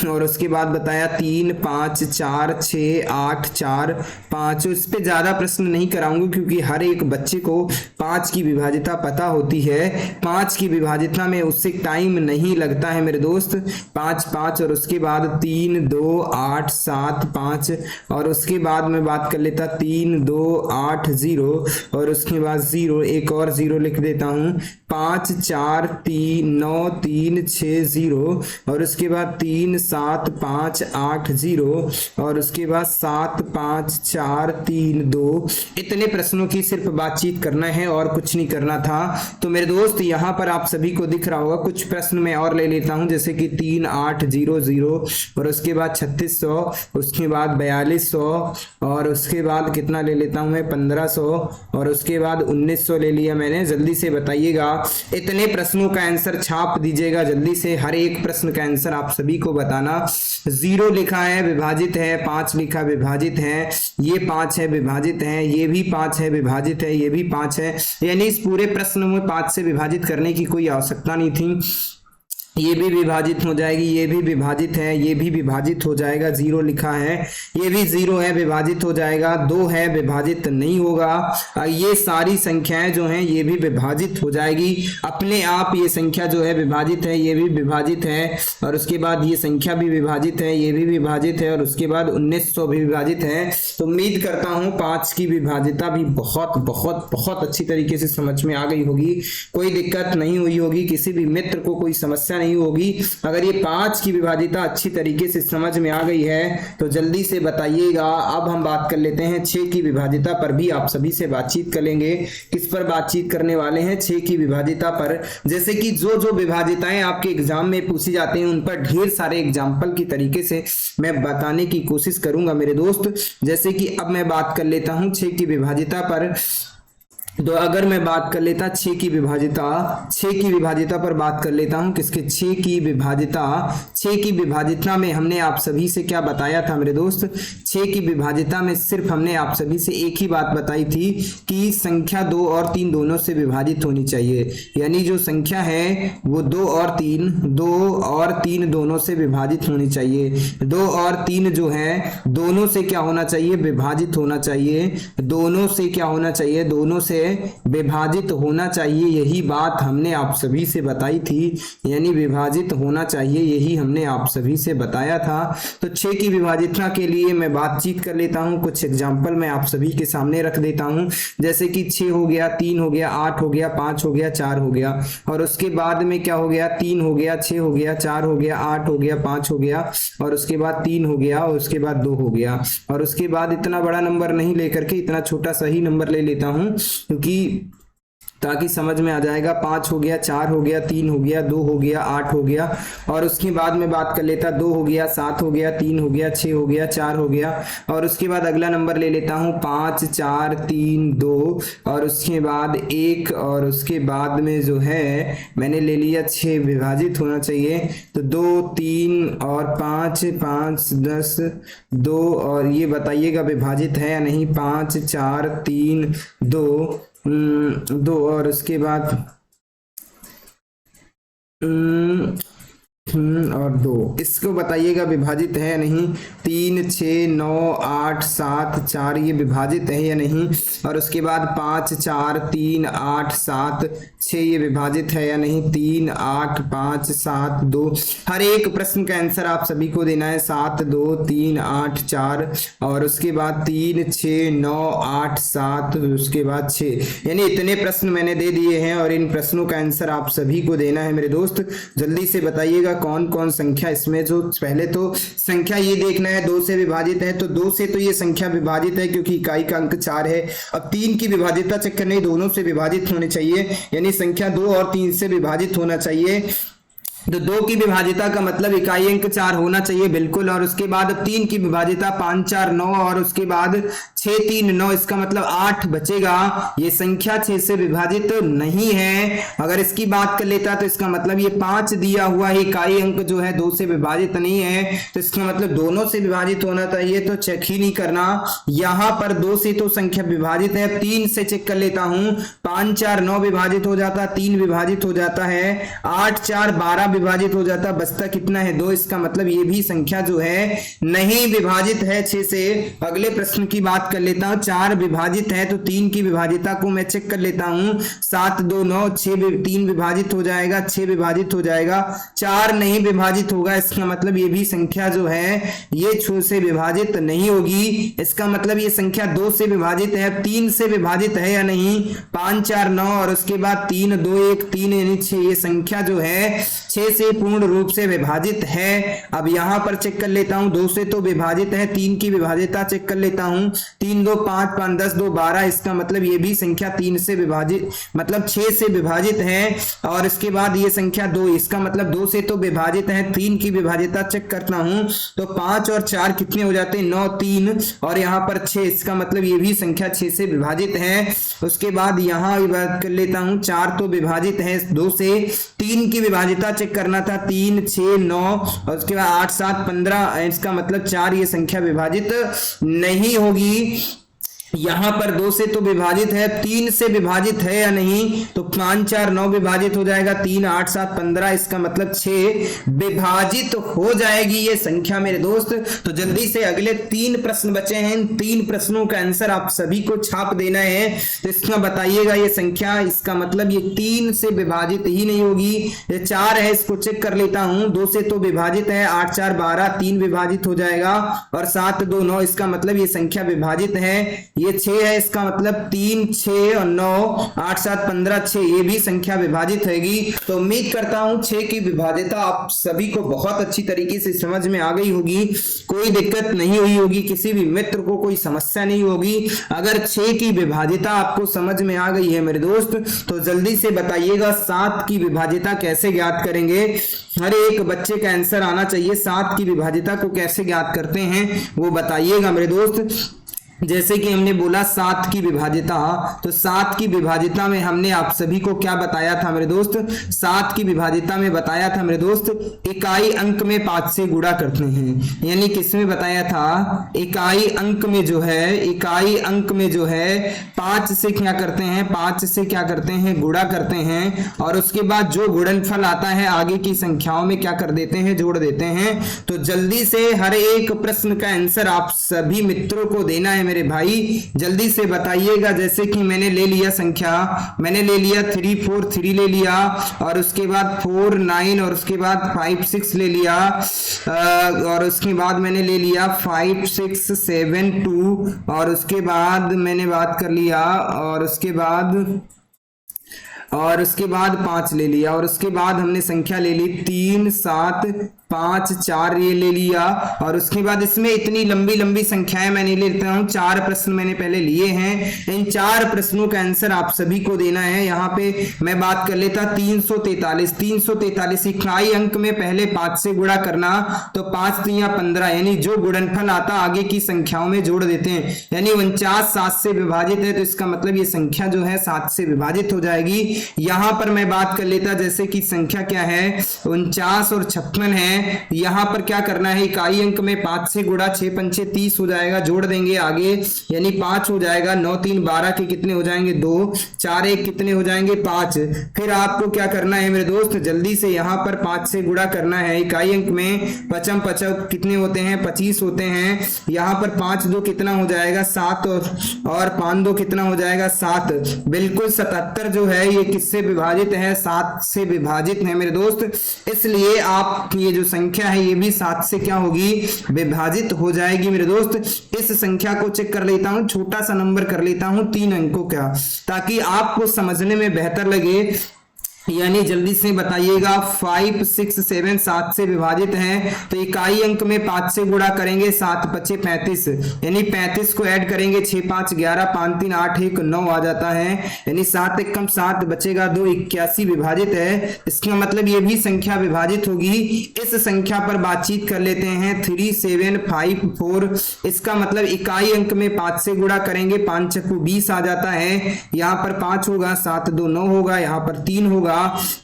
और उसके बाद बताया 3 5 4 6 8 4 5। इस पे ज़्यादा प्रश्न नहीं कराऊंगा क्योंकि हर एक बच्चे को 5 की विभाजिता पता होती है। 5 की विभाजिता में उससे टाइम नहीं लगता है मेरे दोस्त। 5 5 और उसके बाद 3 2 8 7 5 और उसके बाद मैं बात कर लेता 3 2 8 0 और उसके बाद 0, एक और 0 लिख देता हूं। 5 4 3 9 3 6 0 और उसके बाद 3 7 5 8 0 और उसके बाद 7 5 4 3 2। इतने प्रश्नों की सिर्फ बातचीत करना है और कुछ नहीं करना था। तो मेरे दोस्त यहाँ पर आप सभी को दिख रहा होगा, कुछ प्रश्न मैं और ले लेता हूं, जैसे कि 3 8 0 0 और उसके बाद 3600, उसके बाद 4200 और उसके बाद कितना ले लेता हूं मैं 1500 और उसके बाद 1900 ले लिया मैंने। जल्दी से बताइएगा, इतने प्रश्नों का आंसर छाप दीजिएगा जल्दी से, हर एक प्रश्न का आंसर आप सभी को बता बताना। 0 लिखा है विभाजित है, 5 लिखा विभाजित है, ये 5 है विभाजित है, ये भी 5 है विभाजित है, ये भी 5 है। यानी इस पूरे प्रश्न में 5 से विभाजित करने की कोई आवश्यकता नहीं थी। ये भी विभाजित हो जाएगी, ये भी विभाजित है, ये भी विभाजित हो जाएगा। 0 लिखा है, ये भी 0 है विभाजित हो जाएगा। 2 है विभाजित नहीं होगा। ये सारी संख्याएं जो हैं ये भी विभाजित हो जाएगी अपने आप। ये संख्या जो है विभाजित है, ये भी विभाजित है, और उसके बाद ये संख्या भी विभाजित है, ये भी विभाजित है, और उसके बाद 1900 भी विभाजित है। तो उम्मीद करता हूं 5 की विभाजिता भी बहुत बहुत बहुत अच्छी तरीके से समझ में आ गई होगी, कोई दिक्कत नहीं हुई होगी, किसी भी मित्र को कोई समस्या नहीं होगी। अगर ये 5 की विभाजिता अच्छी तरीके से समझ में आ गई है तो जल्दी से बताइएगा। अब हम बात कर लेते हैं 6 की विभाजिता पर भी आप सभी से बातचीत करेंगे। किस पर बातचीत करने वाले हैं? 6 की विभाजिता पर। जैसे कि जो जो विभाजिताएं आपके एग्जाम में पूछी जाती हैं उन पर ढेर सारे एग्जाम्पल की तरीके से मैं बताने की कोशिश करूंगा मेरे दोस्त। जैसे कि अब मैं बात कर लेता हूं 6 की विभाजिता पर। तो अगर मैं बात कर लेता 6 की विभाजिता पर बात कर लेता हूं। किसके? 6 की विभाजिता में हमने आप सभी से क्या बताया था मेरे दोस्त? 6 की विभाजिता में सिर्फ हमने आप सभी से एक ही बात बताई थी कि संख्या 2 और 3 दोनों से विभाजित होनी चाहिए। यानी जो संख्या है वो 2 और 3 दोनों से विभाजित होनी चाहिए। 2 और 3 जो है दोनों से क्या होना चाहिए? विभाजित होना चाहिए। दोनों से क्या होना चाहिए? दोनों से विभाजित होना चाहिए। यही बात हमने आप सभी से बताई थी, यानी विभाजित होना चाहिए, यही हमने आप सभी से बताया था। तो 6 की विभाजिता के लिए मैं बातचीत कर लेता हूं, कुछ एग्जाम्पल मैं आप सभी के सामने रख देता हूं। जैसे कि 6 हो गया, 3 हो गया, 8 हो गया, 5 हो गया, 4 हो गया, और उसके बाद में क्या हो गया? 3 हो गया, 6 हो गया, 4 हो गया, 8 हो गया, 5 हो गया, और उसके बाद 3 हो गया, और उसके बाद 2 हो गया, और उसके बाद इतना बड़ा नंबर नहीं लेकर के इतना छोटा सही नंबर ले लेता हूं क्योंकि ताकि समझ में आ जाएगा। 5 हो गया, 4 हो गया, 3 हो गया, 2 हो गया, 8 हो गया, और उसके बाद में बात कर लेता 2 हो गया, 7 हो गया, 3 हो गया, 6 हो गया, 4 हो गया, और उसके बाद अगला नंबर ले लेता हूँ 5, 4, 3, 2, और उसके बाद 1, और उसके बाद में जो है मैंने ले लिया 6 विभाजित होना चाहिए। तो 2, 3 और 5, 5, 10, 2, और ये बताइएगा विभाजित है या नहीं? 5, 4, 3, 2 और उसके बाद और 2, इसको बताइएगा विभाजित है या नहीं? 3, 6, 9, 8, 7, 4 ये विभाजित है या नहीं? और उसके बाद 5, 4, 3, 8, 7, 6 ये विभाजित है या नहीं? 3, 8, 5, 7, 2। हर एक प्रश्न का आंसर आप सभी को देना है। 7, 2, 3, 8, 4, और उसके बाद 3, 6, 9, 8, 7, उसके बाद 6। यानी इतने प्रश्न मैंने दे दिए हैं और इन प्रश्नों का आंसर आप सभी को देना है मेरे दोस्त। जल्दी से बताइएगा कौन कौन संख्या इसमें। जो पहले तो संख्या ये देखना है 2 से विभाजित है, तो 2 से तो ये संख्या विभाजित है क्योंकि इकाई का अंक 4 है। अब 3 की विभाजिता चेक करनी, दोनों से विभाजित होने चाहिए, यानी संख्या 2 और 3 से विभाजित होना चाहिए। तो 2 की विभाजिता का मतलब इकाई अंक 4 होना चाहिए बिल्कुल, और उसके बाद 3 की विभाजिता 5, 4, 9, और उसके बाद 6, 3, 9, इसका मतलब 8 बचेगा। ये संख्या 6 से विभाजित नहीं है। अगर इसकी बात कर लेता तो इसका मतलब ये 5 दिया हुआ है इकाई अंक जो है 2 से विभाजित नहीं है, तो इसका मतलब दोनों से विभाजित होना चाहिए। तो चेक ही नहीं करना, यहां पर 2 से तो संख्या विभाजित है। 3 से चेक कर लेता हूं, 5, 4, 9 विभाजित हो जाता, 3 विभाजित हो जाता है, 8, 4, 12 विभाजित हो जाता, बचता कितना है? 2। इसका मतलब ये भी संख्या जो है नहीं विभाजित है 6 से। अगले प्रश्न की बात कर लेता हूं, 4 विभाजित है, तो 3 की विभाजिता को मैं चेक कर लेता हूं। 7, 2, 9, 6, 3 विभाजित हो जाएगा, 6 विभाजित हो जाएगा, 4 नहीं विभाजित होगा। इसका मतलब ये भी संख्या जो है ये 6 से विभाजित नहीं होगी। इसका मतलब ये संख्या 2 से विभाजित है। 3 से विभाजित है या नहीं? 5, 4, 9, और उसके बाद 3, 2, 1, 3 यानी 6। ये संख्या जो है 6 से पूर्ण रूप से विभाजित है। अब यहां पर चेक कर लेता हूं, 2 से तो विभाजित है। 3 की विभाजिता चेक कर लेता हूं, 3, 2, 5, 5, 10, 2, 12। इसका मतलब ये भी संख्या 3 से विभाजित, मतलब 6 से विभाजित है। और इसके बाद ये संख्या 2, इसका मतलब 2 से तो विभाजित है। 3 की विभाजिता चेक करता हूं तो 5 और 4 कितने हो जाते हैं? 9, 3 और यहाँ पर 6। इसका मतलब ये भी संख्या 6 से विभाजित है। उसके बाद यहाँ बात कर लेता हूं, 4 तो विभाजित है 2 से। 3 की विभाजिता चेक चेक करना था 3, 6, 9 और उसके बाद 8, 7, 15, इसका मतलब 4 ये संख्या विभाजित नहीं होगी। यहां पर 2 से तो विभाजित है, 3 से विभाजित है या नहीं, तो 5, 4, 9 विभाजित हो जाएगा, 3, 8, 7, 15, इसका मतलब 6 विभाजित हो जाएगी ये संख्या मेरे दोस्त। तो जल्दी से अगले 3 प्रश्न बचे हैं, इन 3 प्रश्नों का आंसर आप सभी को छाप देना है। तो इसमें बताइएगा ये संख्या, इसका मतलब ये 3 से विभाजित ही नहीं होगी। ये 4 है, इसको चेक कर लेता हूं, 2 से तो विभाजित है, 8, 4, 12, 3 विभाजित हो जाएगा और 7, 2, 9, इसका मतलब ये संख्या विभाजित है। ये 6 है, इसका मतलब 3, 6 और 9, 8, 7, 15, 6 ये भी संख्या विभाजित होगी। तो उम्मीद करता हूं 6 की विभाज्यता आप सभी को बहुत अच्छी तरीके से समझ में आ गई होगी, कोई दिक्कत नहीं हुई होगी, किसी भी मित्र को कोई समस्या नहीं होगी। अगर 6 की विभाज्यता आपको समझ में आ गई है मेरे दोस्त, तो जल्दी से बताइएगा 7 की विभाज्यता कैसे ज्ञात करेंगे। हर एक बच्चे का आंसर आना चाहिए, 7 की विभाज्यता को कैसे ज्ञात करते हैं वो बताइएगा मेरे दोस्त। जैसे कि हमने बोला 7 की विभाज्यता, तो 7 की विभाज्यता में हमने आप सभी को क्या बताया था मेरे दोस्त, 7 की विभाज्यता में बताया था मेरे दोस्त, इकाई अंक में 5 से गुणा करते हैं। यानी किसमें बताया था, इकाई अंक में जो है, इकाई अंक में जो है 5 से क्या करते हैं, 5 से क्या करते हैं, गुणा करते हैं और उसके बाद जो गुणनफल आता है आगे की संख्याओं में क्या कर देते हैं, जोड़ देते हैं। तो जल्दी से हर एक प्रश्न का आंसर आप सभी मित्रों को देना है मेरे भाई, जल्दी से बताइएगा। जैसे कि मैंने ले लिया संख्या, मैंने ले लिया 3, 4, 3 ले लिया और उसके बाद 4, 9 और उसके बाद 5, 6 ले लिया और उसके बाद मैंने ले लिया 5, 6, 7, 2 और उसके बाद मैंने बात कर लिया और उसके बाद 5 ले लिया और उसके बाद हमने संख्या ले ली 3, 7, 5, 4 ये ले लिया और उसके बाद इसमें इतनी लंबी लंबी संख्याएं मैं नहीं लेता हूं, 4 प्रश्न मैंने पहले लिए हैं। इन 4 प्रश्नों का आंसर आप सभी को देना है। यहाँ पे मैं बात कर लेता 343, 343 इकाई अंक में पहले 5 से गुणा करना, तो 5 3 या 15 यानी जो गुणनफल आता आगे की संख्याओं में जोड़ देते हैं। यानी 49 7 से विभाजित है, तो इसका मतलब ये संख्या जो है 7 से विभाजित हो जाएगी। यहां पर मैं बात कर लेता जैसे कि संख्या क्या है, 49 और 56 है। यहां पर क्या करना है, इकाई अंक में 5 से गुणा, 6 पंचे 30 हो जाएगा, जोड़ देंगे आगे यानी 5 हो जाएगा, 9 3 12 के कितने हो जाएंगे 2, 4 1 कितने हो जाएंगे 5। फिर आपको क्या करना है मेरे दोस्त, जल्दी से यहां पर 5 से गुणा करना है। इकाई अंक में 55 55 कितने होते हैं 25 होते हैं। यहां पर 5 2 कितना हो जाएगा 7 और 5 2 कितना हो जाएगा 7। बिल्कुल 77 जो है ये किससे विभाजित है, 7 से विभाजित है मेरे दोस्त। इसलिए आप ये जो संख्या है ये भी 7 से क्या होगी, विभाजित हो जाएगी मेरे दोस्त। इस संख्या को चेक कर लेता हूं, छोटा सा नंबर कर लेता हूं 3 अंकों का, ताकि आपको समझने में बेहतर लगे। यानी जल्दी से बताइएगा 5 6 7 7 से विभाजित है, तो इकाई अंक में 5 से गुणा करेंगे, 7 5 35 यानी 35 को ऐड करेंगे, 6 5 11 5 3 8 1 9 आ जाता है, यानी 7 1 कम 7 बचेगा 2 81 विभाजित है। इसका मतलब ये भी संख्या विभाजित होगी। इस संख्या पर बातचीत कर लेते हैं 3 7 5 4। इसका मतलब इकाई अंक में 5 से गुणा करेंगे, 5 6 20 आ जाता है। यहाँ पर 5 होगा, 7 2 9 होगा, यहाँ पर 3 होगा,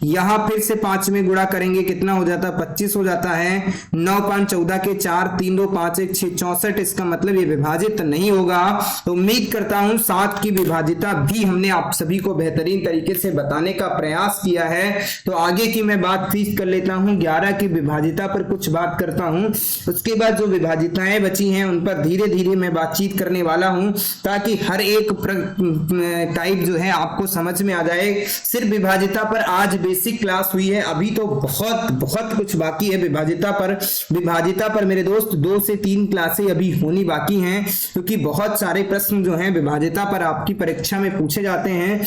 यहां फिर से 5 में गुणा करेंगे, कितना हो जाता है 25 हो जाता है। 9 5 14 के 4 3 2 5 1 6 64। इसका मतलब ये विभाजित नहीं होगा। तो उम्मीद करता हूं 7 की विभाजिता भी हमने आप सभी को बेहतरीन तरीके से बताने का प्रयास किया है। तो आगे की मैं बात फिर कर लेता हूं, 11 की विभाजिता पर कुछ बात करता हूं। उसके बाद जो विभाजिताएं बची हैं उन पर धीरे धीरे मैं बातचीत करने वाला हूं, ताकि हर एक टाइप जो है आपको समझ में आ जाए। सिर्फ विभाजिता पर आज बेसिक क्लास हुई है, अभी तो बहुत कुछ बाकी है विभाजिता पर मेरे दोस्त 2 से 3 क्लासें अभी होनी बाकी हैं, क्योंकि बहुत सारे प्रश्न जो हैं विभाजिता पर आपकी परीक्षा में पूछे जाते हैं।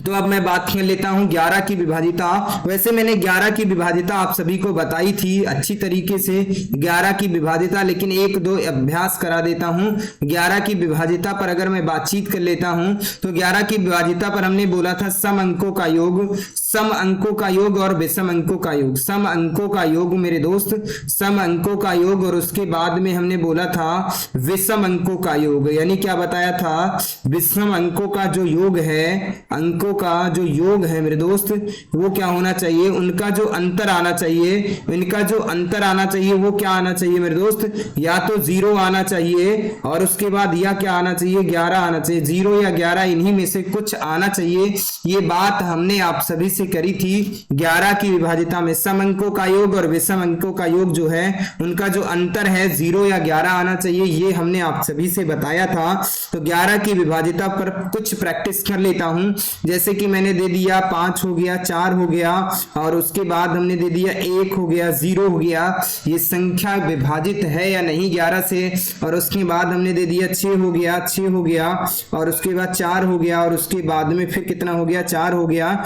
तो अब मैं बात कर लेता हूं 11 की विभाजिता। वैसे मैंने 11 की विभाजिता आप सभी को बताई थी अच्छी तरीके से 11 की विभाजिता, लेकिन 1-2 अभ्यास करा देता हूं। 11 की विभाजिता पर अगर मैं बातचीत कर लेता हूं, तो 11 की विभाजिता पर हमने बोला था सम अंकों का योग सम अंकों का योग और विषम अंकों का योग। सम अंकों का योग मेरे दोस्त, सम अंकों का योग, और उसके बाद में हमने बोला था विषम अंकों का योग। यानी क्या बताया था, विषम अंकों का जो योग है, अंकों का जो योग है मेरे दोस्त, वो क्या होना चाहिए, उनका जो अंतर आना चाहिए, इनका जो अंतर आना चाहिए वो क्या आना चाहिए मेरे दोस्त, या तो 0 आना चाहिए और उसके बाद या क्या आना चाहिए, 11 आना चाहिए। 0 या 11 इन्हीं में से कुछ आना चाहिए। ये बात हमने आप सभी से करी थी 11 की विभाजिता में। सम अंकों का योग और विषम अंकों का योग जो है उनका जो अंतर है 0 या 11 आना चाहिए, ये हमने आप सभी से बताया था। तो 11 की विभाजिता पर कुछ प्रैक्टिस कर लेता हूं। जैसे कि मैंने दे दिया 5 हो गया, 4 हो गया, और उसके बाद हमने दे दिया 1 हो गया, 0 हो गया। ये संख्या विभाजित है या नहीं 11 से, और उसके बाद हमने दे दिया 6 हो गया, 6 हो गया, और उसके बाद 4 हो गया, और उसके बाद में फिर कितना हो गया, 4 हो गया,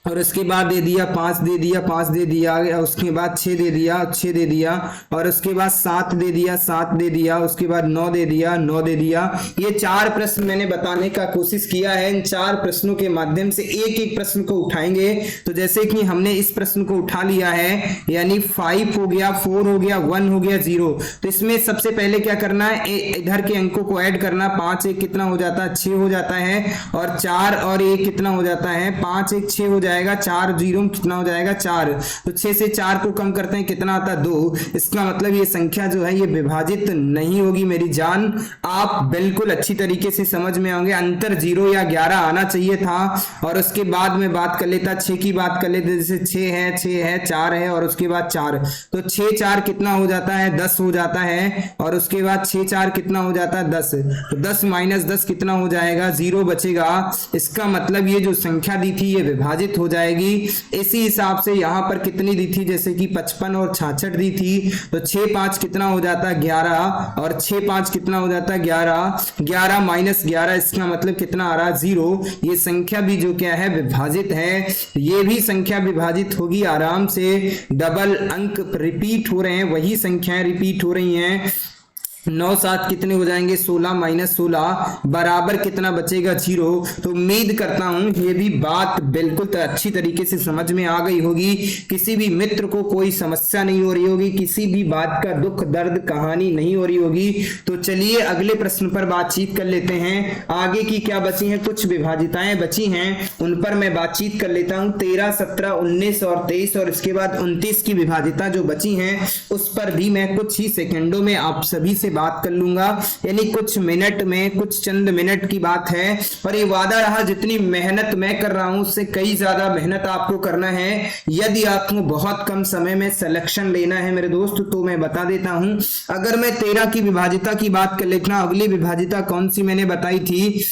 और उसके बाद दे दिया 5 दे दिया, 5 दे दिया, उसके बाद 6 दे दिया, 6 दे दिया, और उसके बाद 7 दे दिया, 7 दे दिया, उसके बाद 9 दे दिया, 9 दे दिया। ये 4 प्रश्न मैंने बताने का कोशिश किया है। इन 4 प्रश्नों के माध्यम से एक एक प्रश्न को उठाएंगे। तो जैसे कि हमने इस प्रश्न को उठा लिया है, यानी 5 हो गया, 4 हो गया, 1 हो गया, 0। तो इसमें सबसे पहले क्या करना है, इधर के अंकों को ऐड करना। 5 1 कितना हो जाता है, 6 हो जाता है, और 4 और 1 कितना हो जाता है, 5 1 6 हो जाएगा, 4 0 कितना हो जाएगा, 4। तो 6 से 4 को कम करते हैं, कितना आता है, 2। इसका मतलब ये संख्या जो है ये विभाजित नहीं होगी मेरी जान। आप बिल्कुल अच्छी तरीके से समझ में आएंगे। अंतर 0 या 11 आना चाहिए था। और उसके बाद में बात कर लेता 6 की बात कर लेते, जैसे 6 है, 6 है, 4 है, और उसके बाद 4। तो 6 4 कितना हो जाता है, 10 हो जाता है, और उसके बाद 6 4 कितना हो जाता है, 10। तो 10 - 10 कितना हो जाएगा, 0 बचेगा। इसका मतलब ये जो संख्या दी थी ये विभाजित हो जाएगी। इसी हिसाब से यहां पर कितनी दी थी, जैसे कि 55 और 66 दी थी। तो 6 5 कितना हो जाता है, 11, और 6 5 कितना हो जाता है, 11। 11 - 11 इसका मतलब कितना आ रहा है, 0। ये संख्या भी जो क्या है विभाजित है। ये भी संख्या विभाजित होगी आराम से। डबल अंक रिपीट हो रहे हैं, वही संख्याएं रिपीट हो रही हैं। 9 7 कितने हो जाएंगे, 16 - 16 बराबर कितना बचेगा, 0। तो उम्मीद करता हूं ये भी बात बिल्कुल अच्छी तरीके से समझ में आ गई होगी। किसी भी मित्र को कोई समस्या नहीं हो रही होगी, किसी भी बात का दुख दर्द कहानी नहीं हो रही होगी। तो चलिए अगले प्रश्न पर बातचीत कर लेते हैं। आगे की क्या बची हैं, कुछ विभाजिताएं बची हैं, उन पर मैं बातचीत कर लेता हूं। 13 17 19 और 23, और इसके बाद 29 की विभाजिता जो बची हैं उस पर भी मैं कुछ ही सेकंडों में आप सभी से बात कर लूंगा। यानी कुछ मिनट में, कुछ चंद मिनट की बात है। और ये वादा रहा, जितनी मेहनत मैं कर रहा हूं उससे कई ज्यादा मेहनत आपको करना है। यदि आपको बहुत कम समय में सिलेक्शन लेना है मेरे दोस्त, तो मैं बता देता हूं। अगर मैं 13 की विभाजिता की बात कर लेता हूं, अगली विभाजिता कौन सी मैंने बताई थी,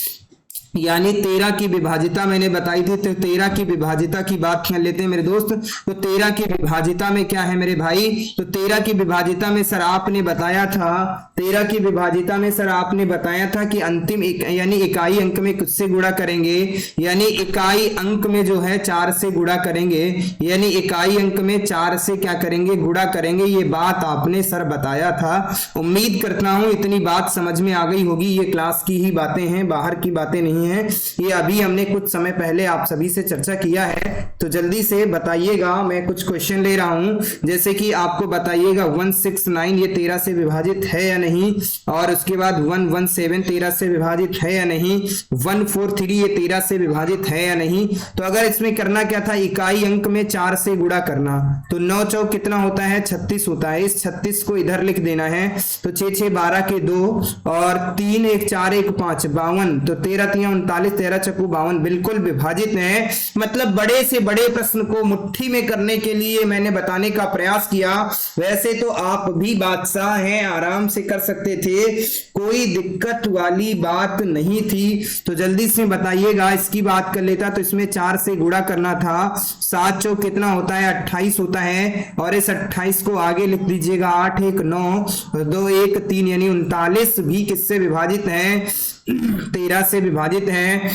यानी 13 की विभाजिता मैंने बताई थी। तो 13 की विभाजिता की बात कर लेते हैं मेरे दोस्त। तो 13 की विभाजिता में क्या है मेरे भाई, तो 13 की विभाजिता में सर आपने बताया था, 13 की विभाजिता में सर आपने बताया था कि अंतिम यानी इकाई अंक में किससे गुणा करेंगे, यानी इकाई अंक में जो है 4 से गुणा करेंगे। यानी इकाई अंक में 4 से क्या करेंगे, गुणा करेंगे। ये बात आपने सर बताया था। उम्मीद करता हूं इतनी बात समझ में आ गई होगी। ये क्लास की ही बातें हैं, बाहर की बातें नहीं है। ये अभी हमने कुछ समय पहले आप सभी से चर्चा किया है। तो जल्दी से बताइएगा, मैं कुछ क्वेश्चन ले रहा हूं। जैसे कि आपको बताइएगा 169 ये 13 से विभाजित है या नहीं, और उसके बाद 117 13 से विभाजित है या नहीं, 143 ये 13 से विभाजित है या नहीं। तो अगर इसमें करना क्या था, इकाई अंक में 4 से गुणा करना। तो 9 चौक कितना होता है, 36 होता है। इस 36 को इधर लिख देना है। तो 6 6 12 के 2, और 3 1 4 1 5 52। तो 13 3 39, 13 चक्कू 52 बिल्कुल विभाजित है। मतलब बड़े से बड़े प्रश्न को मुट्ठी में करने के लिए मैंने बताने का प्रयास किया। वैसे तो आप भी बादशाह हैं, आराम से कर सकते थे, कोई दिक्कत वाली बात नहीं थी। तो जल्दी से बताइएगा। इसकी बात कर लेता तो इसमें 4 से गुणा करना था। 7 चौक कितना होता है, 28 होता है। और इस 28 को आगे लिख दीजिएगा, 8 1 9 2 1 3, यानी 39 भी किससे विभाजित है, 13 से विभाजित है।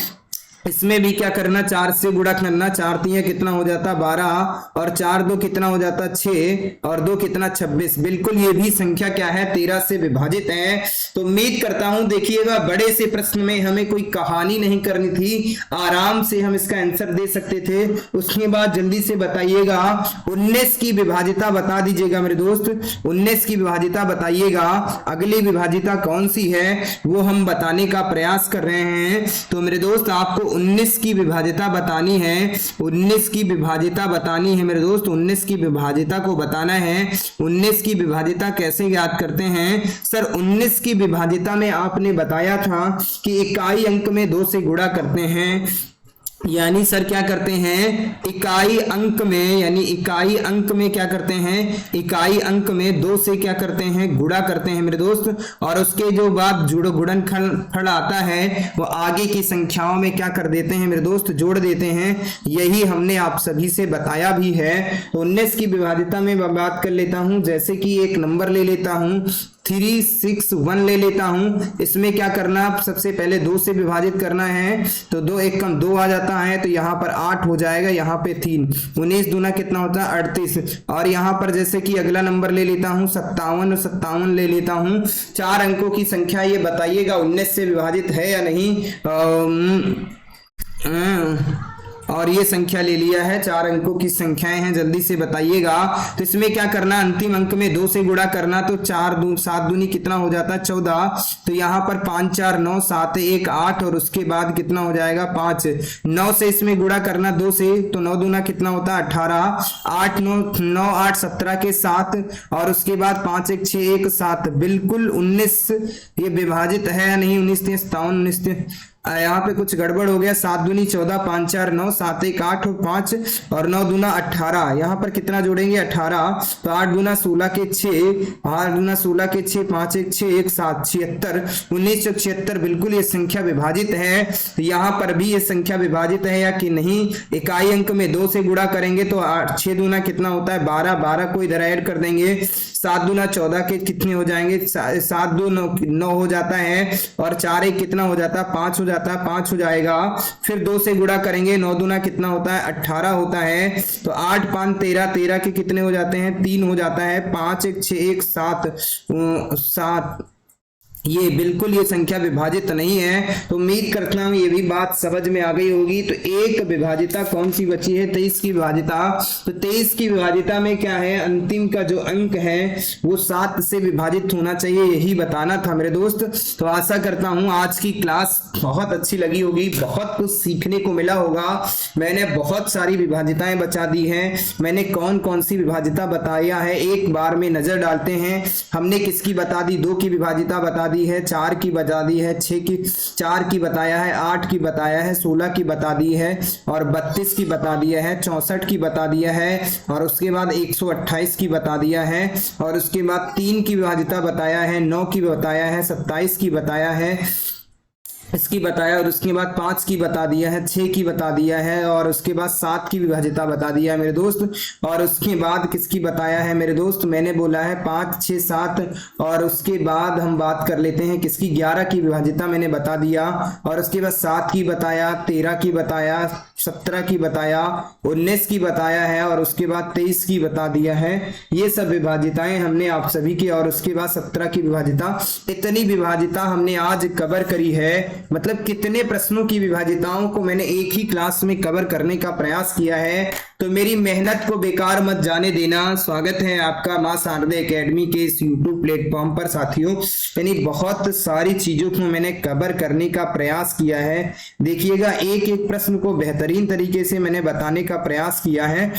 इसमें भी क्या करना, 4 से गुणा करना, 4 3 कितना हो जाता 12 और 4 2 कितना हो जाता 6 और 2 कितना 26। बिल्कुल ये भी संख्या क्या है 13 से विभाजित है। तो उम्मीद करता हूं देखिएगा बड़े से प्रश्न में हमें कोई कहानी नहीं करनी थी, आराम से हम इसका आंसर दे सकते थे। उसके बाद जल्दी से बताइएगा 19 की विभाजिता बता दीजिएगा मेरे दोस्त, 19 की विभाजिता बताइएगा। अगली विभाजिता कौन सी है वो हम बताने का प्रयास कर रहे हैं। तो मेरे दोस्त आपको 19 की विभाजिता बतानी है, 19 की विभाजिता बतानी है मेरे दोस्त, 19 की विभाजिता को बताना है। 19 की विभाजिता कैसे याद करते हैं सर? 19 की विभाजिता में आपने बताया था कि इकाई अंक में 2 से गुणा करते हैं, यानी सर क्या करते हैं इकाई अंक में, यानी इकाई अंक में क्या करते हैं, इकाई अंक में 2 से क्या करते हैं गुणा करते हैं मेरे दोस्त। और उसके जो बाद गुणनफल आता है वो आगे की संख्याओं में क्या कर देते हैं मेरे दोस्त, जोड़ देते हैं। यही हमने आप सभी से बताया भी है। तो 19 की विभाजिता में मैं बात कर लेता हूं, जैसे कि एक नंबर ले लेता हूं 361 ले लेता हूं। इसमें क्या करना, सबसे पहले 2 से विभाजित करना है, तो 2 एक कम 2 आ जाता है, तो यहाँ पर 8 हो जाएगा, यहाँ पे 3, 19 दूना कितना होता है 38। और यहाँ पर जैसे कि अगला नंबर ले लेता हूँ 57 ले लेता हूँ। 4 अंकों की संख्या ये बताइएगा 19 से विभाजित है या नहीं। और ये संख्या ले लिया है, 4 अंकों की संख्याएं हैं, जल्दी से बताइएगा। तो इसमें क्या करना, अंतिम अंक में 2 से गुणा करना, तो 7 दूनी कितना हो जाता है 14। तो यहाँ पर 5 4 9 7 1 8 और उसके बाद कितना हो जाएगा 5। 9 से इसमें गुणा करना 2 से, तो 9 दूना कितना होता है 18। 8 9 8 17 के 7 और उसके बाद 5 1 6 1 7। बिल्कुल 19 ये विभाजित है या नहीं, 19 57 19 यहाँ पे कुछ गड़बड़ हो गया। 7 दूनी 14, 5 4 9, 7 1 8 और 5 और 9 दूना 18। यहाँ पर कितना जोड़ेंगे 18, तो 8 दूना 16 के 6, 8 दूना 16 के 6, 5 1 6 1 7 76, 1976। बिल्कुल ये संख्या विभाजित है। तो यहाँ पर भी ये संख्या विभाजित है या कि नहीं। इकाई अंक में 2 से गुणा करेंगे तो 6 दूना कितना होता है 12, 12 को इधर ऐड कर देंगे। 7 दूना 14 के कितने हो जाएंगे, 7 2 9 हो जाता है और 4 1 कितना हो जाता है 5 हो जाता है, 5 हो जाएगा। फिर 2 से गुणा करेंगे, 9 दूना कितना होता है 18 होता है। तो 8 5 13, 13 के कितने हो जाते हैं 3 हो जाता है। 5 1 6 1 7 7। ये बिल्कुल ये संख्या विभाजित नहीं है। तो उम्मीद करता हूं ये भी बात समझ में आ गई होगी। तो एक विभाजिता कौन सी बची है, 23 की विभाजिता। तो 23 की विभाजिता में क्या है, अंतिम का जो अंक है वो 7 से विभाजित होना चाहिए, यही बताना था मेरे दोस्त। तो आशा करता हूं आज की क्लास बहुत अच्छी लगी होगी, बहुत कुछ सीखने को मिला होगा। मैंने बहुत सारी विभाजिताएं बता दी हैं, मैंने कौन कौन सी विभाजिता बताया है एक बार में नजर डालते हैं। हमने किसकी बता दी, 2 की विभाजिता बता दी है, 4 की बता दी है, 6 की 4 की बताया है, 8 की बताया है, 16 की बता दी है और 32 की बता दिया है, 64 की बता दिया है और उसके बाद 128 की बता दिया है और उसके बाद 3 की विभाजिता बताया है, 9 की बताया है, 27 की बताया है, इसकी बताया और उसके बाद 5 की बता दिया है, 6 की बता दिया है और उसके बाद 7 की विभाजिता बता दिया है मेरे दोस्त। और उसके बाद किसकी बताया है मेरे दोस्त, मैंने बोला है 5 6 7 और उसके बाद हम बात कर लेते हैं किसकी, 11 की विभाजिता मैंने बता दिया और उसके बाद 7 की बताया, 13 की बताया, 17 की बताया, 19 की बताया है और उसके बाद 23 की बता दिया है। ये सब विभाजिताएं हमने आप सभी की और उसके बाद 17 की विभाजिता। इतनी विभाजिता हमने आज कवर करी है। मतलब कितने प्रश्नों की विभाजिताओं को मैंने एक ही क्लास में कवर करने का प्रयास किया है। तो मेरी मेहनत को बेकार मत जाने देना। स्वागत है आपका मां शारदे एकेडमी के इस यूट्यूब प्लेटफॉर्म पर साथियों। यानी बहुत सारी चीजों को मैंने कवर करने का प्रयास किया है। देखिएगा एक एक प्रश्न को बेहतरीन तरीके से मैंने बताने का प्रयास किया है।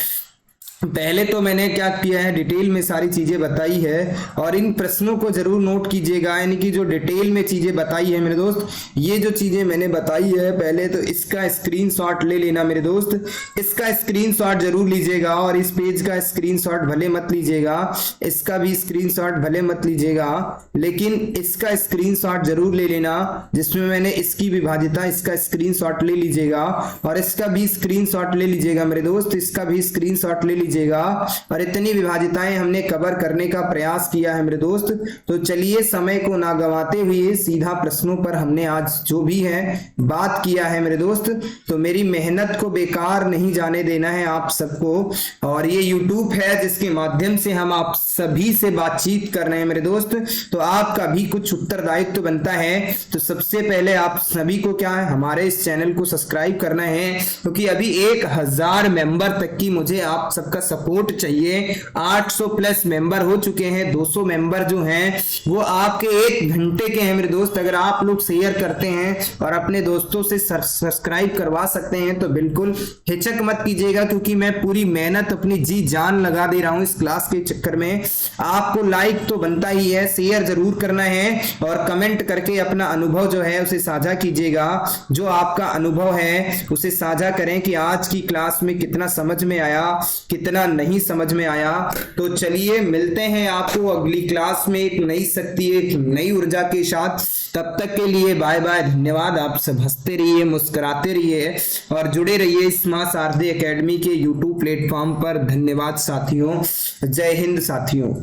पहले तो मैंने क्या किया है, डिटेल में सारी चीजें बताई है और इन प्रश्नों को जरूर नोट कीजिएगा। यानी कि जो डिटेल में चीजें बताई है मेरे दोस्त, ये जो चीजें मैंने बताई है पहले तो इसका स्क्रीनशॉट ले लेना मेरे दोस्त, इसका स्क्रीनशॉट जरूर लीजिएगा और इस पेज का स्क्रीनशॉट भले मत लीजिएगा, इसका भी स्क्रीनशॉट भले मत लीजिएगा, लेकिन इसका स्क्रीनशॉट जरूर ले लेना जिसमें मैंने इसकी विभाजिता, इसका स्क्रीनशॉट ले लीजिएगा और इसका भी स्क्रीनशॉट ले लीजिएगा मेरे दोस्त, इसका भी स्क्रीनशॉट ले लीजिएगा और इतनी विभाजिताएं हमने कवर करने का प्रयास किया है मेरे दोस्त। तो चलिए समय को ना गंवाते हुए सीधा प्रश्नों पर हमने आज जो भी है बात किया है मेरे दोस्त। तो मेरी मेहनत को बेकार नहीं जाने देना है आप सबको, और ये YouTube है जिसके माध्यम से हम आप सभी से बातचीत कर रहे हैं मेरे दोस्त। तो आपका भी कुछ उत्तरदायित्व बनता है। तो सबसे पहले आप सभी को क्या है, हमारे इस चैनल को सब्सक्राइब करना है, क्योंकि अभी 1000 मेंबर तक की मुझे आप सबका सपोर्ट चाहिए। 800 प्लस मेंबर हो चुके हैं, 200 मेंबर जो हैं वो आपके 1 घंटे के हैं मेरे दोस्त। अगर आप लोग शेयर करते हैं और अपने दोस्तों से सब्सक्राइब करवा सकते हैं तो बिल्कुल हिचक मत कीजिएगा, क्योंकि मैं पूरी मेहनत अपनी जी जान लगा दे रहा हूं इस क्लास के चक्कर में। आपको लाइक तो बनता ही है, शेयर जरूर करना है और कमेंट करके अपना अनुभव जो है उसे साझा कीजिएगा। जो आपका अनुभव है उसे साझा करें कि आज की क्लास में कितना समझ में आया, कितना नहीं समझ में आया। तो चलिए मिलते हैं आपको अगली क्लास में एक नई शक्ति, एक नई ऊर्जा के साथ। तब तक के लिए बाय बाय, धन्यवाद। आप सब हंसते रहिए, मुस्कुराते रहिए और जुड़े रहिए इस मां शारदे एकेडमी के YouTube प्लेटफॉर्म पर। धन्यवाद साथियों, जय हिंद साथियों।